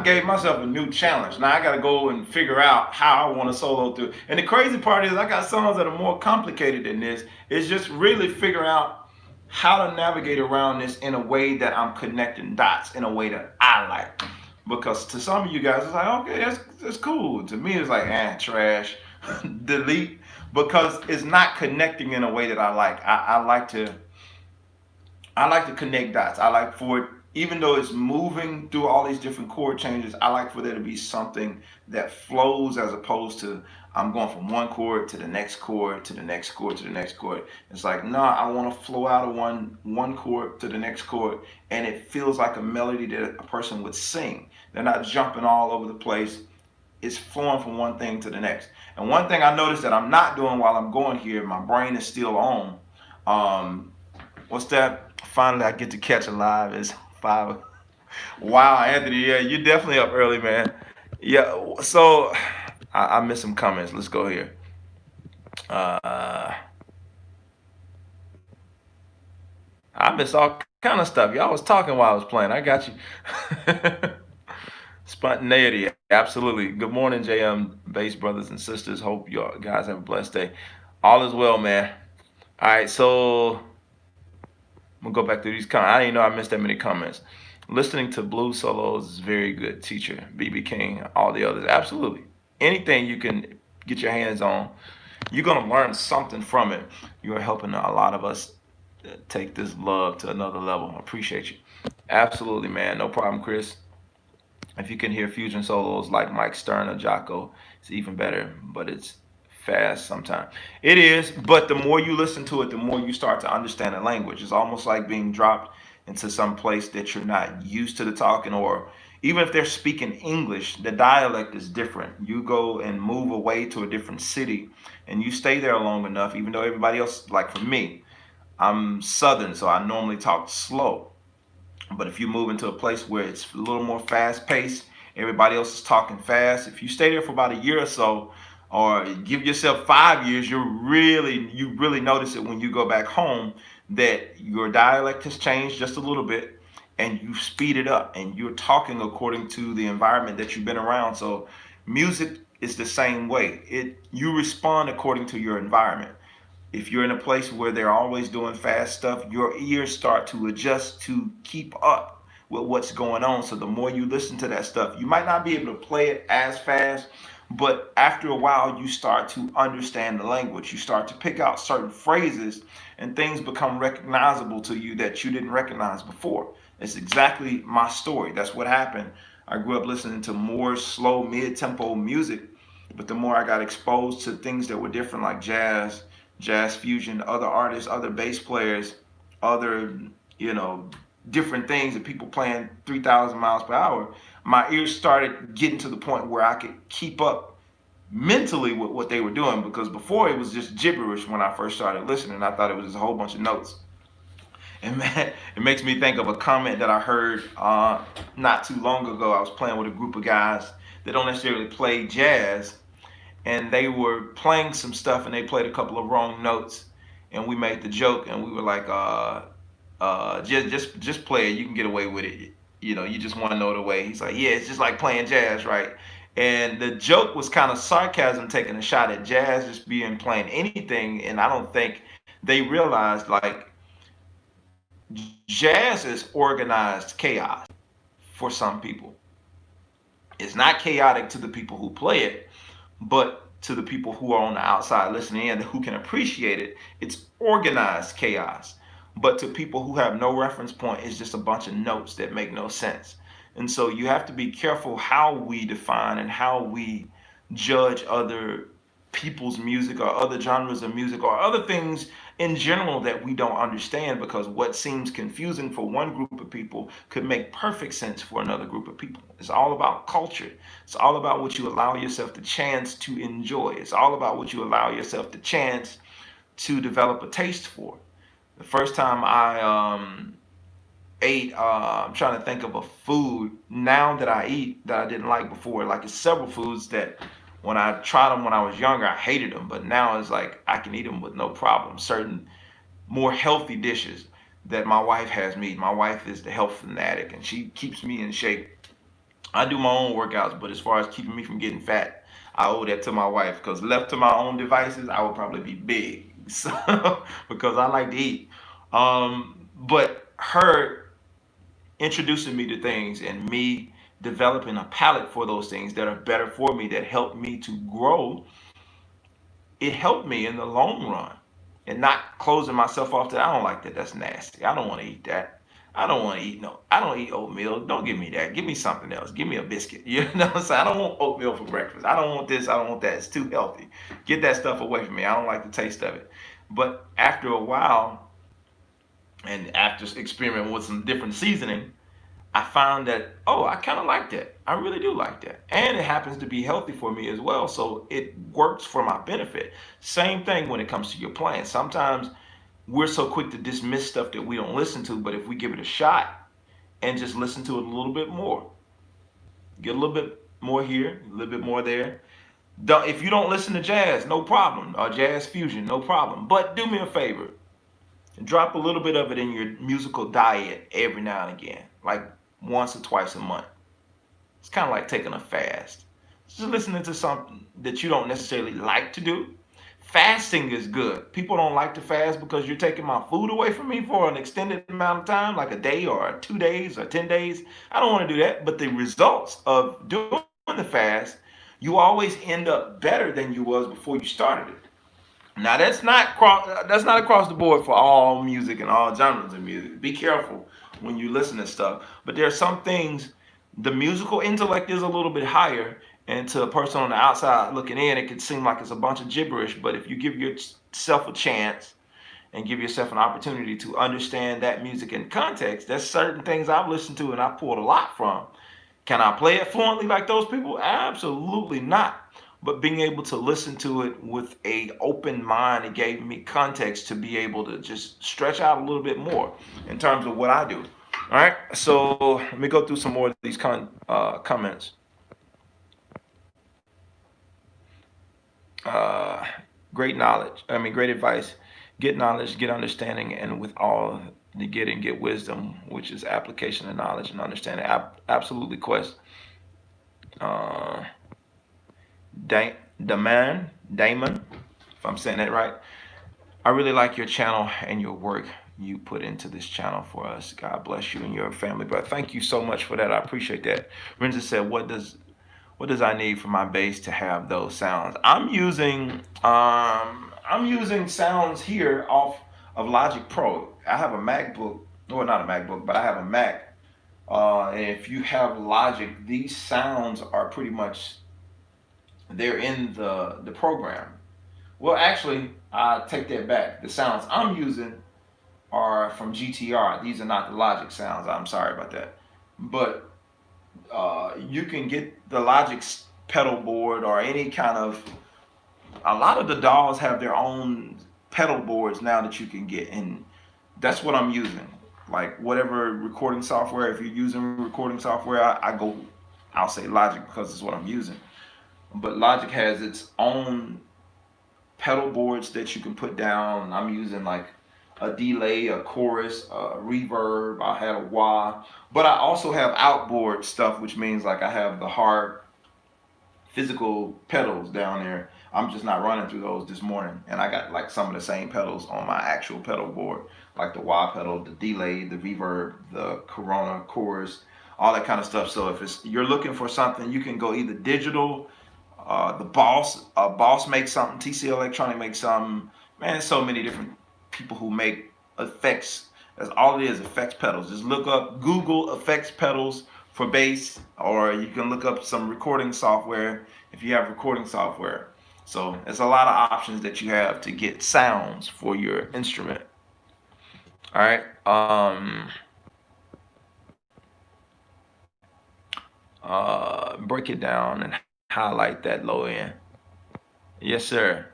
Gave myself a new challenge. Now I got to go and figure out how I want to solo through. And the crazy part is I got songs that are more complicated than this. It's just really figuring out how to navigate around this in a way that I'm connecting dots in a way that I like. Because to some of you guys, it's like, okay, that's cool. To me, it's like, trash, delete, because it's not connecting in a way that I like. I like to connect dots. I like for it, even though it's moving through all these different chord changes, I like for there to be something that flows as opposed to I'm going from one chord to the next chord to the next chord to the next chord. It's like, no, I want to flow out of one chord to the next chord, and it feels like a melody that a person would sing. They're not jumping all over the place. It's flowing from one thing to the next. And one thing I noticed that I'm not doing while I'm going here, my brain is still on. Um, what's that? Finally, I get to catch a live. It's 5. Wow, Anthony, yeah, you're definitely up early, man. Yeah, so I missed some comments. Let's go here. Uh, I missed all kind of stuff. Y'all was talking while I was playing. I got you. Spontaneity, absolutely. Good morning, JM Bass brothers and sisters. Hope you guys have a blessed day. All is well, man. All right, so I'm gonna go back through these comments. I didn't know I missed that many comments. Listening to blues solos is very good. Teacher, BB King, all the others. Absolutely. Anything you can get your hands on, you're gonna learn something from it. You are helping a lot of us take this love to another level. I appreciate you. Absolutely, man. No problem, Chris. If you can hear fusion solos like Mike Stern or Jocko, it's even better, but it's fast sometimes. It is, but the more you listen to it, the more you start to understand the language. It's almost like being dropped into some place that you're not used to the talking, or even if they're speaking English, the dialect is different. You go and move away to a different city and you stay there long enough, even though everybody else, like for me, I'm Southern, so I normally talk slow. But if you move into a place where it's a little more fast paced, everybody else is talking fast. If you stay there for about a year or so, or give yourself 5 years, you really notice it when you go back home that your dialect has changed just a little bit, and you speed it up, and you're talking according to the environment that you've been around. So music is the same way. You respond according to your environment. If you're in a place where they're always doing fast stuff, your ears start to adjust to keep up with what's going on. So the more you listen to that stuff, you might not be able to play it as fast, but after a while, you start to understand the language. You start to pick out certain phrases, and things become recognizable to you that you didn't recognize before. It's exactly my story. That's what happened. I grew up listening to more slow, mid-tempo music, but the more I got exposed to things that were different, like jazz fusion, other artists, other bass players, other, you know, different things that people playing 3,000 miles per hour, my ears started getting to the point where I could keep up mentally with what they were doing, because before it was just gibberish when I first started listening. I thought it was just a whole bunch of notes. And man, it makes me think of a comment that I heard not too long ago. I was playing with a group of guys that don't necessarily play jazz, and they were playing some stuff and they played a couple of wrong notes, and we made the joke and we were like, just play it, you can get away with it, you know, you just one note away. He's like, yeah, it's just like playing jazz, right? And the joke was kind of sarcasm, taking a shot at jazz just being playing anything. And I don't think they realized, like, jazz is organized chaos for some people. It's not chaotic to the people who play it, but to the people who are on the outside listening in, who can appreciate it, it's organized chaos. But to people who have no reference point, it's just a bunch of notes that make no sense. And so you have to be careful how we define and how we judge other people's music or other genres of music or other things in general that we don't understand, because what seems confusing for one group of people could make perfect sense for another group of people. It's all about culture. It's all about what you allow yourself the chance to enjoy. It's all about what you allow yourself the chance to develop a taste for. The first time I ate, I'm trying to think of a food now that I eat that I didn't like before. Like, it's several foods that when I tried them when I was younger, I hated them, but now it's like I can eat them with no problem. Certain more healthy dishes that my wife has me eat. My wife is the health fanatic, and she keeps me in shape. I do my own workouts, but as far as keeping me from getting fat, I owe that to my wife, because left to my own devices, I would probably be big. So, because I like to eat. But her introducing me to things and me developing a palate for those things that are better for me, that help me to grow, it helped me in the long run. And not closing myself off to, I don't like that. That's nasty. I don't want to eat that. I don't want to eat no. I don't eat oatmeal. Don't give me that. Give me something else. Give me a biscuit. You know what I'm saying? I don't want oatmeal for breakfast. I don't want this. I don't want that. It's too healthy. Get that stuff away from me. I don't like the taste of it. But after a while, and after experimenting with some different seasoning, I found that, oh, I kind of like that. I really do like that. And it happens to be healthy for me as well. So it works for my benefit. Same thing when it comes to your playing. Sometimes we're so quick to dismiss stuff that we don't listen to, but if we give it a shot and just listen to it a little bit more, get a little bit more here, a little bit more there. If you don't listen to jazz, no problem. Or jazz fusion, no problem. But do me a favor, drop a little bit of it in your musical diet every now and again, like once or twice a month. It's kind of like taking a fast. Just listening to something that you don't necessarily like to do. Fasting is good. People don't like to fast because you're taking my food away from me for an extended amount of time, like a day or 2 days or 10 days. I don't want to do that. But the results of doing the fast, you always end up better than you was before you started it. Now that's not across the board for all music and all genres of music. Be careful when you listen to stuff. But there are some things, the musical intellect is a little bit higher, and to a person on the outside looking in, it could seem like it's a bunch of gibberish. But if you give yourself a chance and give yourself an opportunity to understand that music in context, there's certain things I've listened to and I pulled a lot from. Can I play it fluently like those people? Absolutely not. But being able to listen to it with a open mind, it gave me context to be able to just stretch out a little bit more in terms of what I do. All right, so let me go through some more of these comments. Uh, Great knowledge. I mean, great advice. Get knowledge, get understanding, and with all the getting, get wisdom, which is application of knowledge and understanding. Absolutely, Quest. Uh, Damon, if I'm saying that right. I really like your channel and your work you put into this channel for us. God bless you and your family. But thank you so much for that. I appreciate that. Renza said, what does I need for my bass to have those sounds? I'm using sounds here off of Logic Pro. I have a MacBook, or not a MacBook, but I have a Mac. And if you have Logic, these sounds are pretty much, they're in the program. Well, actually, I take that back. The sounds I'm using are from GTR. These are not the Logic sounds. I'm sorry about that. But you can get the Logic pedal board or any kind of. A lot of the DAWs have their own pedal boards now that you can get, and that's what I'm using. Like whatever recording software. If you're using recording software, I'll say Logic because it's what I'm using. But Logic has its own pedal boards that you can put down. I'm using like a delay, a chorus, a reverb. I had a wah, but I also have outboard stuff, which means like I have the hard physical pedals down there. I'm just not running through those this morning, and I got like some of the same pedals on my actual pedal board, like the wah pedal, the delay, the reverb, the Corona chorus, all that kind of stuff. So if you're looking for something, you can go either digital. The Boss makes something. TC Electronic makes something. Man, so many different people who make effects. That's all it is, effects pedals. Just look up Google effects pedals for bass, or you can look up some recording software if you have recording software. So there's a lot of options that you have to get sounds for your instrument. All right. Break it down and highlight that low end. Yes, sir.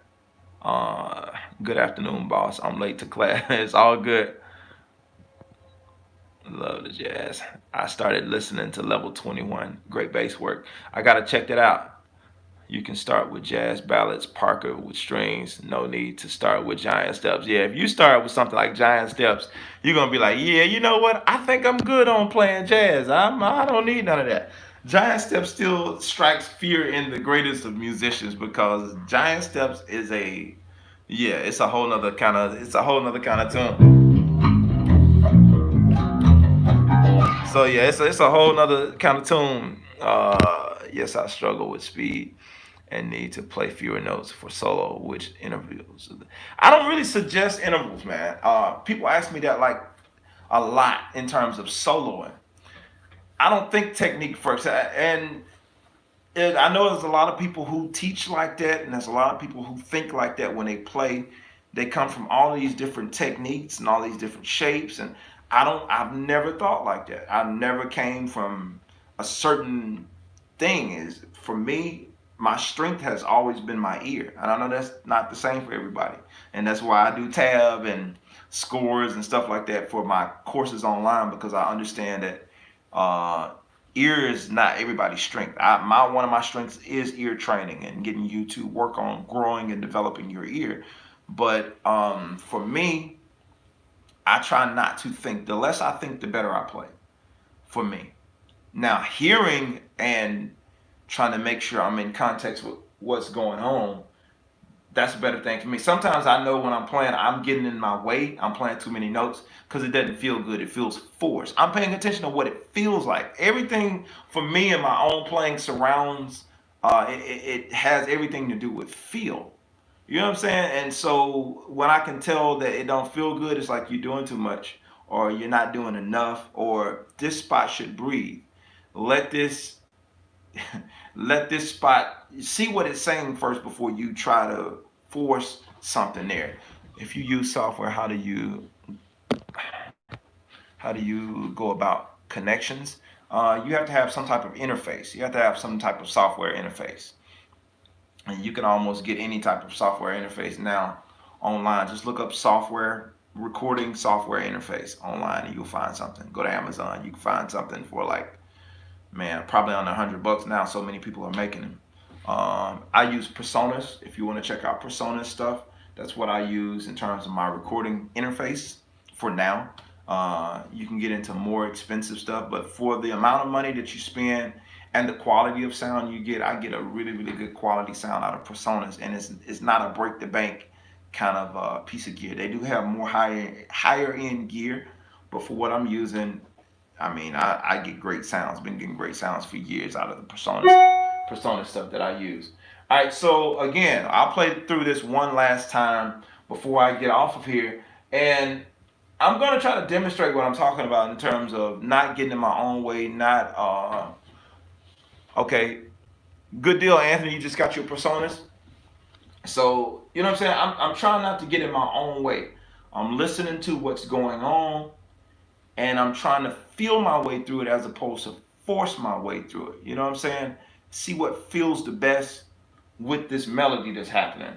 Good afternoon, boss. I'm late to class. It's all good. Love the jazz. I started listening to level 21. Great bass work. I gotta check that out. You can start with jazz ballads, Parker with strings. No need to start with giant steps. Yeah, if you start with something like giant steps, you're gonna be like, yeah, you know what? I think I'm good on playing jazz. I don't need none of that. Giant steps still strikes fear in the greatest of musicians because giant steps is it's a whole nother kind of tune. So yeah, it's a whole nother kind of tune. Yes, I struggle with speed and need to play fewer notes for solo, which intervals. I don't really suggest intervals, man. People ask me that like a lot in terms of soloing. I don't think technique first, and I know there's a lot of people who teach like that, and there's a lot of people who think like that when they play. They come from all these different techniques and all these different shapes, and I've never thought like that. I never came from a certain thing. Is for me, my strength has always been my ear, and I know that's not the same for everybody, and that's why I do tab and scores and stuff like that for my courses online because I understand that uh, ear is not everybody's strength. One of my strengths is ear training and getting you to work on growing and developing your ear. But for me, I try not to think. The less I think, the better I play. For me, now hearing and trying to make sure I'm in context with what's going on, that's a better thing for me. Sometimes I know when I'm playing, I'm getting in my way. I'm playing too many notes because it doesn't feel good. It feels forced. I'm paying attention to what it feels like. Everything for me in my own playing surrounds. It has everything to do with feel. You know what I'm saying? And so when I can tell that it don't feel good, it's like you're doing too much, or you're not doing enough, or this spot should breathe. Let this let this spot see what it's saying first before you try to force something there. If you use software, how do you go about connections? You have to have some type of interface. You have to have some type of software interface, and you can almost get any type of software interface now online. Just look up software recording software interface online, and you'll find something. Go to Amazon. You can find something for like, man, probably under $100 now. So many people are making them. I use Personas. If you want to check out Personas stuff, that's what I use in terms of my recording interface for now. You can get into more expensive stuff, but for the amount of money that you spend and the quality of sound you get, I get a really, really good quality sound out of Personas, and it's not a break the bank kind of piece of gear. They do have more higher end gear, but for what I'm using, I mean, I get great sounds. Been getting great sounds for years out of the Persona stuff that I use. All right, so again, I'll play through this one last time before I get off of here, and I'm gonna try to demonstrate what I'm talking about in terms of not getting in my own way. Not okay. Good deal, Anthony. You just got your Personas. So you know what I'm saying. I'm trying not to get in my own way. I'm listening to what's going on, and I'm trying to feel my way through it as opposed to force my way through it. You know what I'm saying? See what feels the best with this melody that's happening.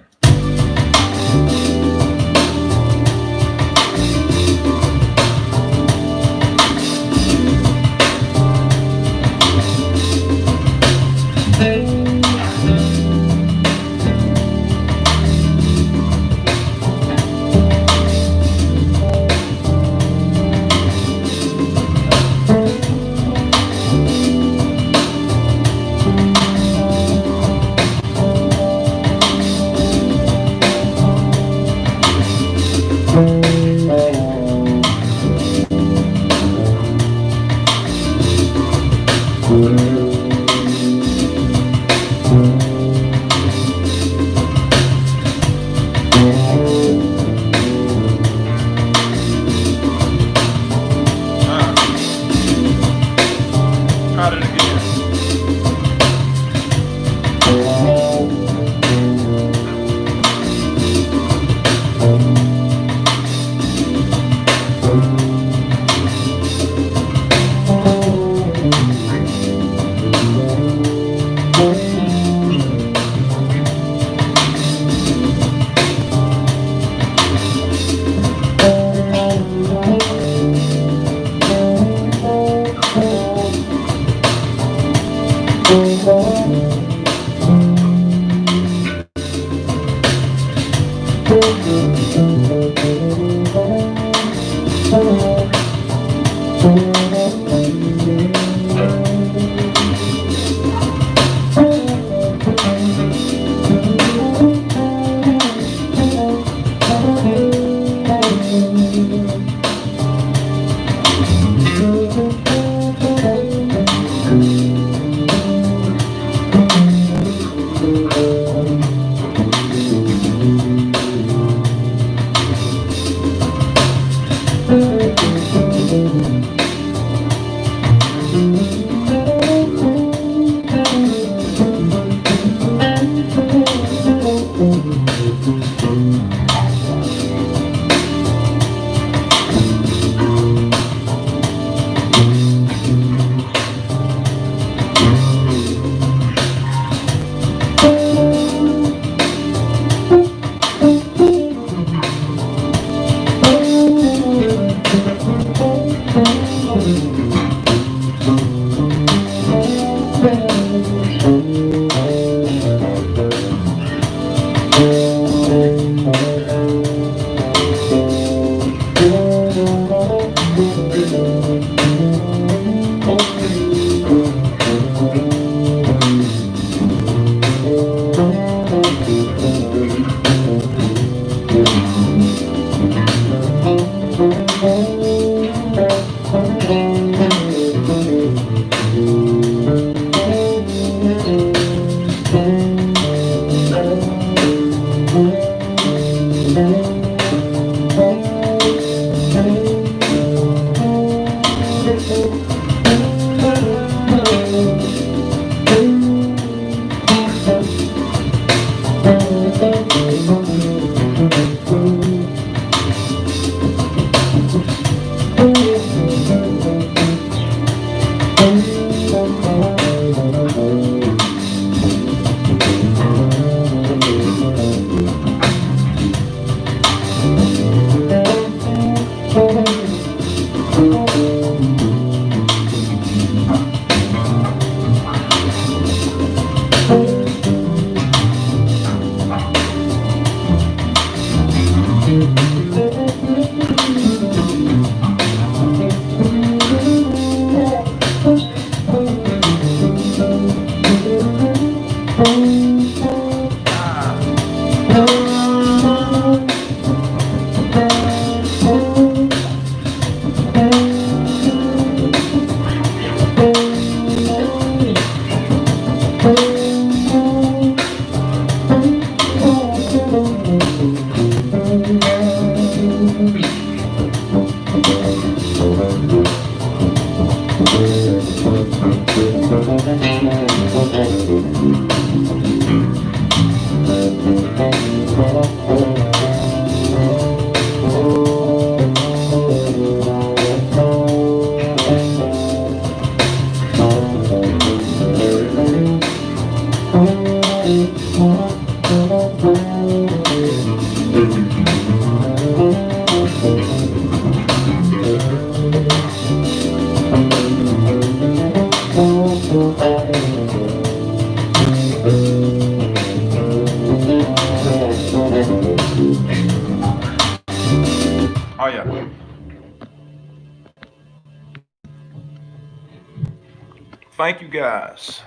thank you guys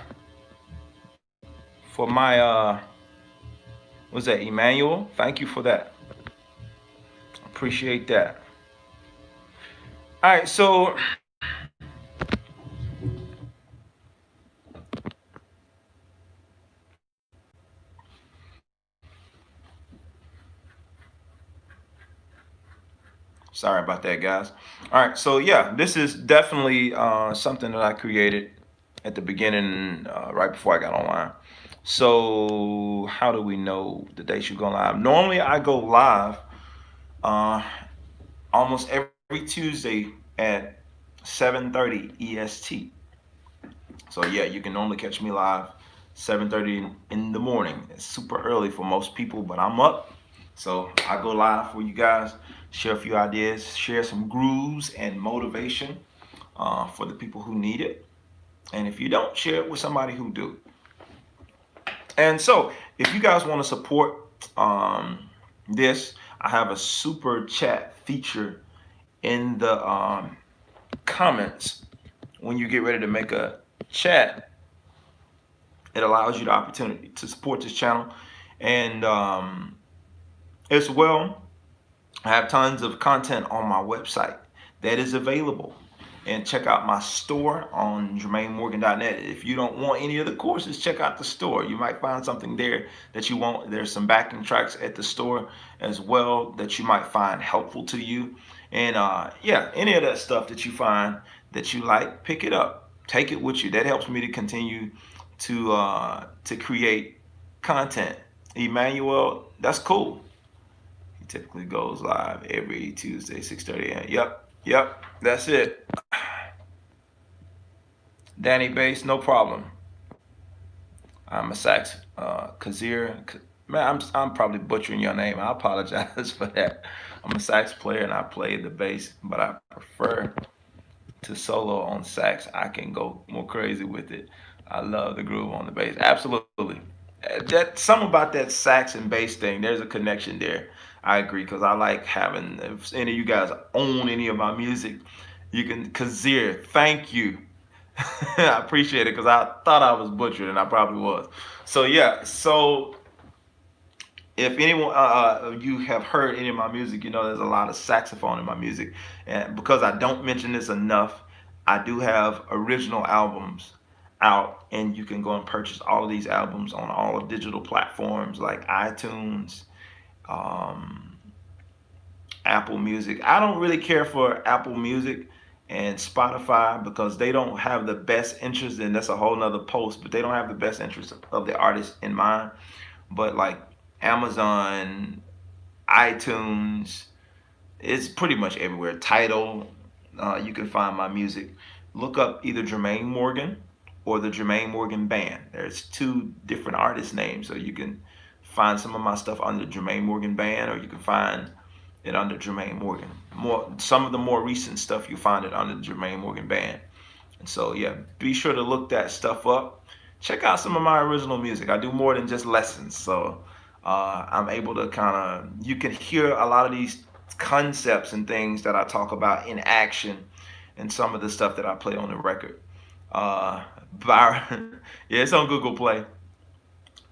for my was that Emmanuel? Thank you for that. Appreciate that. All right, so sorry about that, guys. All right, so yeah, this is definitely something that I created at the beginning, right before I got online. So how do we know the dates you go live? Normally, I go live uh, almost every Tuesday at 7:30 EST. So yeah, you can normally catch me live 7:30 in the morning. It's super early for most people, but I'm up. So I go live for you guys, share a few ideas, share some grooves and motivation for the people who need it. And if you don't, share it with somebody who do. And so if you guys want to support this, I have a super chat feature in the comments. When you get ready to make a chat, it allows you the opportunity to support this channel. And as well, I have tons of content on my website that is available. And check out my store on JermaineMorgan.net. If you don't want any of the courses, check out the store. You might find something there that you want. There's some backing tracks at the store as well that you might find helpful to you. And yeah, any of that stuff that you find that you like, pick it up. Take it with you. That helps me to continue to create content. Emmanuel, that's cool. He typically goes live every Tuesday, 6:30 a.m. Yep, that's it. Danny Bass, no problem. I'm a sax Kazir. Man, I'm probably butchering your name. I apologize for that. I'm a sax player and I play the bass, but I prefer to solo on sax. I can go more crazy with it. I love the groove on the bass. Absolutely. That something about that sax and bass thing. There's a connection there. I agree because I like having. If any of you guys own any of my music, you can Kazir. Thank you. I appreciate it because I thought I was butchered and I probably was. So yeah. So if anyone you have heard any of my music, you know there's a lot of saxophone in my music, and because I don't mention this enough, I do have original albums out, and you can go and purchase all of these albums on all of digital platforms like iTunes, um, Apple Music. I don't really care for Apple Music and Spotify because they don't have the best interest, and that's a whole nother post, but they don't have the best interest of the artist in mind. But like Amazon, iTunes, it's pretty much everywhere. Tidal, you can find my music. Look up either Jermaine Morgan or the Jermaine Morgan Band. There's two different artist names, so you can find some of my stuff under Jermaine Morgan Band, or you can find it under Jermaine Morgan. Some of the more recent stuff you find it under the Jermaine Morgan Band. And so yeah, be sure to look that stuff up. Check out some of my original music. I do more than just lessons, so I'm able to kind of, you can hear a lot of these concepts and things that I talk about in action and some of the stuff that I play on the record. Byron, yeah, it's on Google Play.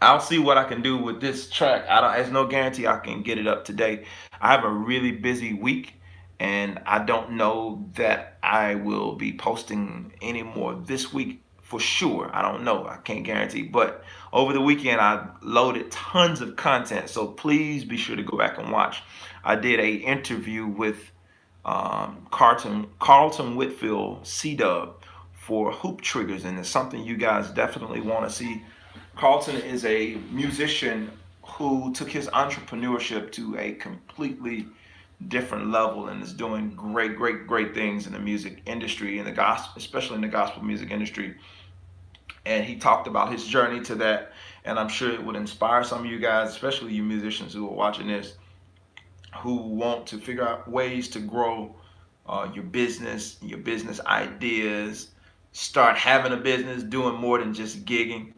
I'll see what I can do with this track. I don't. There's no guarantee I can get it up today. I have a really busy week, and I don't know that I will be posting any more this week for sure. I don't know. I can't guarantee. But over the weekend, I loaded tons of content. So please be sure to go back and watch. I did a interview with Carlton Whitfield C Dub for Hoop Triggers, and it's something you guys definitely want to see. Carlton is a musician who took his entrepreneurship to a completely different level and is doing great things in the music industry, in the gospel, especially in the gospel music industry. And he talked about his journey to that, and I'm sure it would inspire some of you guys, especially you musicians who are watching this, who want to figure out ways to grow your business ideas, start having a business, doing more than just gigging,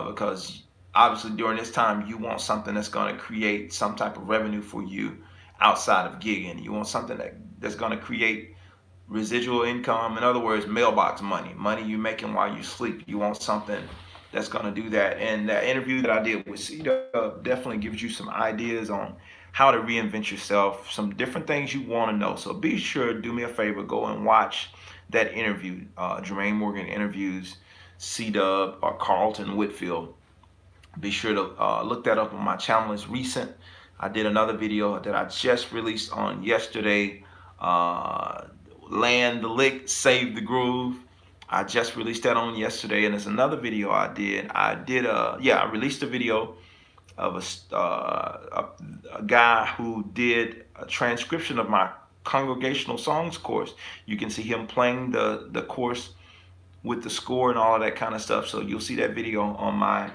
because obviously during this time you want something that's going to create some type of revenue for you outside of gigging. You want something that's going to create residual income. In other words, mailbox money, money you making while you sleep. You want something that's going to do that. And that interview that I did with C-Dub definitely gives you some ideas on how to reinvent yourself, some different things you want to know. So be sure, do me a favor, go and watch that interview. Jermaine Morgan interviews C-Dub or Carlton Whitfield. Be sure to look that up on my channel. It's recent. I did another video that I just released on yesterday. Uh, Land the Lick, Save the Groove. I just released that on yesterday, and there's another video I did. I released a video of a guy who did a transcription of my congregational songs course. You can see him playing the course with the score and all of that kind of stuff. So you'll see that video on my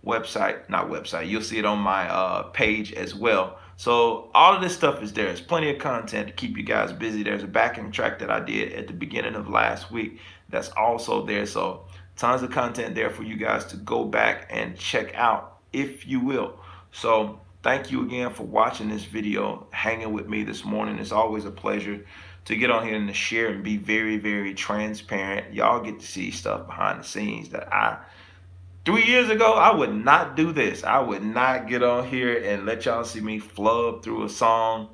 website, not website, you'll see it on my page as well. So all of this stuff is there. There's plenty of content to keep you guys busy. There's a backing track that I did at the beginning of last week that's also there. So tons of content there for you guys to go back and check out, if you will. So thank you again for watching this video, hanging with me this morning. It's always a pleasure to get on here and to share and be very, very transparent. Y'all get to see stuff behind the scenes that 3 years ago, I would not do this. I would not get on here and let y'all see me flub through a song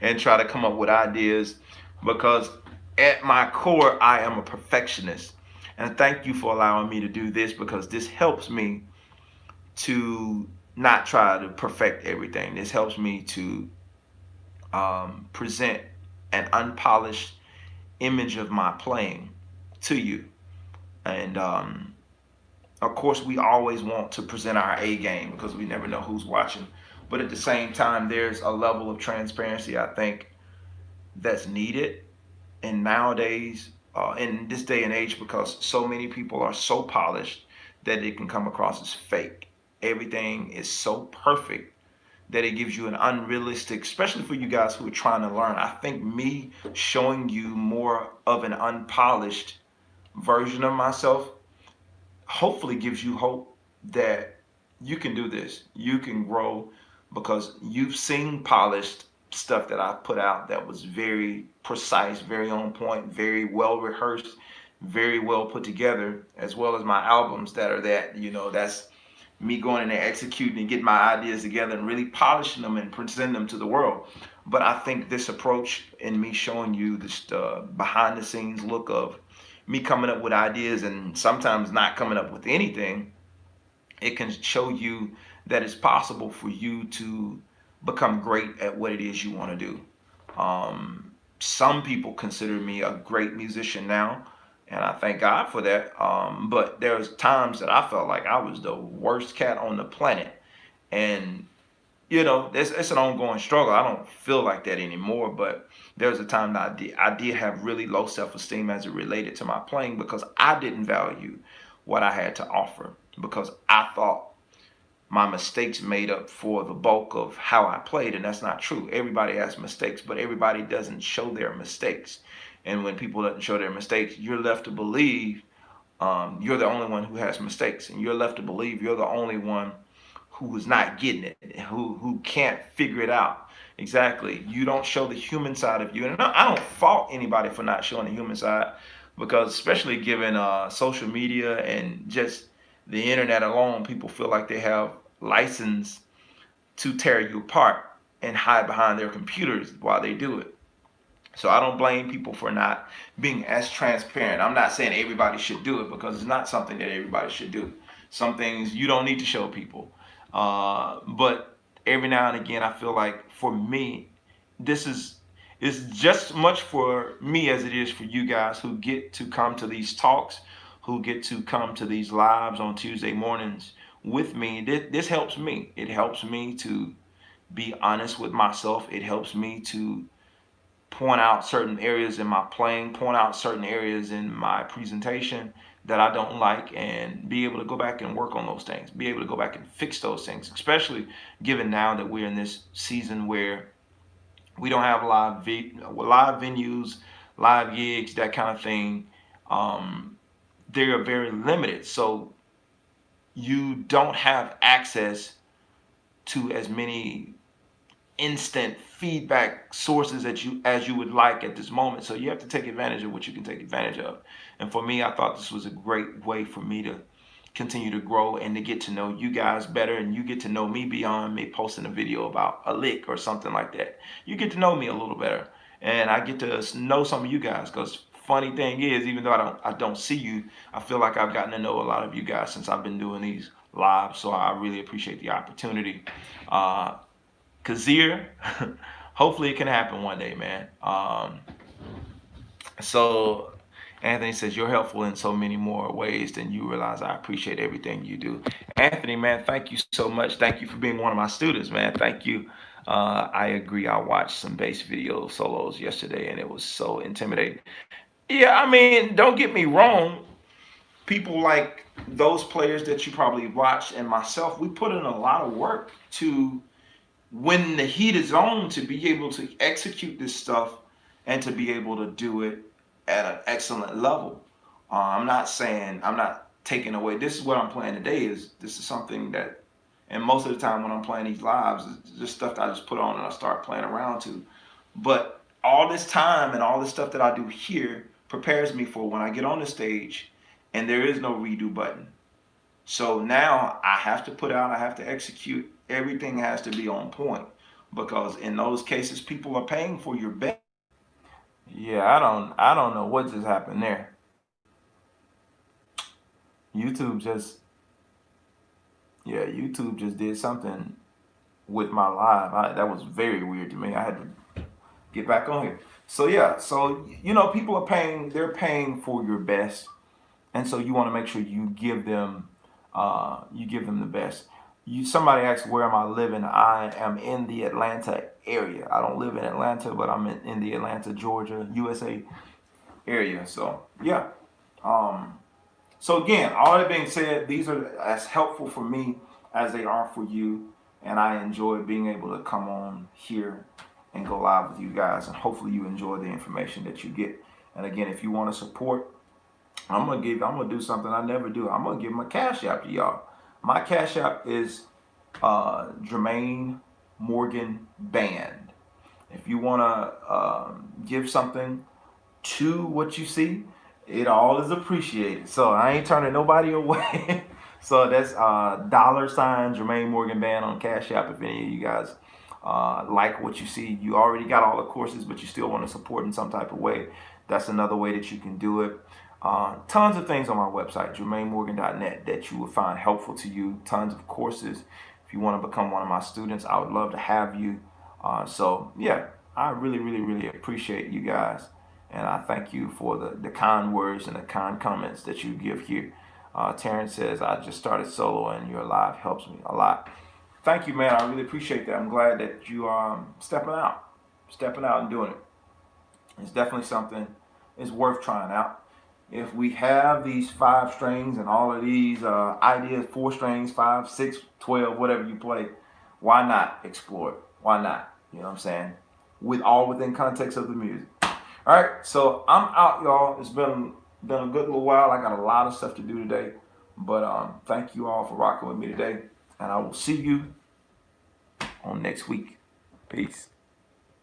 and try to come up with ideas, because at my core, I am a perfectionist. And thank you for allowing me to do this, because this helps me to not try to perfect everything. This helps me to present an unpolished image of my playing to you. And of course, we always want to present our A game, because we never know who's watching. But at the same time, there's a level of transparency I think that's needed. And nowadays, in this day and age, because so many people are so polished that it can come across as fake. Everything is so perfect that it gives you an unrealistic, especially for you guys who are trying to learn. I think me showing you more of an unpolished version of myself hopefully gives you hope that you can do this. You can grow, because you've seen polished stuff that I put out that was very precise, very on point, very well rehearsed, very well put together, as well as my albums that are that's me going in there executing and getting my ideas together and really polishing them and presenting them to the world. But I think this approach and me showing you this behind the scenes look of me coming up with ideas and sometimes not coming up with anything, it can show you that it's possible for you to become great at what it is you want to do. Some people consider me a great musician now, and I thank God for that. But there's times that I felt like I was the worst cat on the planet. And it's an ongoing struggle. I don't feel like that anymore, but there was a time that I did have really low self-esteem as it related to my playing, because I didn't value what I had to offer, because I thought my mistakes made up for the bulk of how I played, and that's not true. Everybody has mistakes, but everybody doesn't show their mistakes. And when people don't show their mistakes, you're left to believe you're the only one who has mistakes, and you're left to believe you're the only one who is not getting it, who can't figure it out. Exactly. You don't show the human side of you. And I don't fault anybody for not showing the human side, because especially given social media and just the internet alone, people feel like they have license to tear you apart and hide behind their computers while they do it. So I don't blame people for not being as transparent. I'm not saying everybody should do it, because it's not something that everybody should do. Some things you don't need to show people. But every now and again, I feel like for me, this is just as much for me as it is for you guys who get to come to these talks, who get to come to these lives on Tuesday mornings with me. This helps me. It helps me to be honest with myself. It helps me to point out certain areas in my playing, point out certain areas in my presentation that I don't like, and be able to go back and work on those things, be able to go back and fix those things, especially given now that we're in this season where we don't have live venues, live gigs, that kind of thing. They are very limited. So you don't have access to as many instant feedback sources that you as you would like at this moment. So you have to take advantage of what you can take advantage of. And for me, I thought this was a great way for me to continue to grow and to get to know you guys better, and you get to know me beyond me posting a video about a lick or something like that. You get to know me a little better, and I get to know some of you guys. Because funny thing is, even though I don't see you, I feel like I've gotten to know a lot of you guys since I've been doing these live. So I really appreciate the opportunity. Kazir, hopefully it can happen one day, man. So Anthony says, you're helpful in so many more ways than you realize. I appreciate everything you do. Anthony, man, thank you so much. Thank you for being one of my students, man. Thank you. I agree. I watched some bass video solos yesterday, and it was so intimidating. Yeah, I mean, don't get me wrong. People like those players that you probably watched and myself, we put in a lot of work to, when the heat is on, to be able to execute this stuff and to be able to do it at an excellent level. I'm not taking away. This is what I'm playing today. This is something that, and most of the time when I'm playing these lives, it's just stuff that I just put on and I start playing around to. But all this time and all this stuff that I do here prepares me for when I get on the stage and there is no redo button. So now I have to put out, I have to execute. Everything has to be on point, because in those cases, people are paying for your best. Yeah, I don't know what just happened there. YouTube just, yeah, YouTube just did something with my live. That was very weird to me. I had to get back on here. So yeah, so people are paying. They're paying for your best, and so you want to make sure you give them the best. Somebody asked, where am I living? I am in the Atlanta area. I don't live in Atlanta, but I'm in the Atlanta, Georgia, USA area. So yeah. So again, all that being said, these are as helpful for me as they are for you, and I enjoy being able to come on here and go live with you guys, and hopefully you enjoy the information that you get. And again, if you want to support, I'm gonna do something I never do. I'm gonna give my Cash App to y'all. My Cash App is Jermaine Morgan Band. If you wanna give something to what you see, it all is appreciated. So I ain't turning nobody away. So that's $ Jermaine Morgan Band on Cash App. If any of you guys like what you see, you already got all the courses, but you still want to support in some type of way, that's another way that you can do it. Tons of things on my website, jermainemorgan.net, that you will find helpful to you. Tons of courses. If you want to become one of my students, I would love to have you. So yeah, I really, really, really appreciate you guys. And I thank you for the kind words and the kind comments that you give here. Terrence says, I just started solo and your live helps me a lot. Thank you, man. I really appreciate that. I'm glad that you are stepping out and doing it. It's definitely something it's worth trying out. If we have these 5 strings and all of these ideas, 4 strings, 5, 6, 12, whatever you play, why not explore it? Why not? You know what I'm saying? Within context of the music. All right, so I'm out, y'all. It's been a good little while. I got a lot of stuff to do today, but thank you all for rocking with me today, and I will see you on next week. Peace.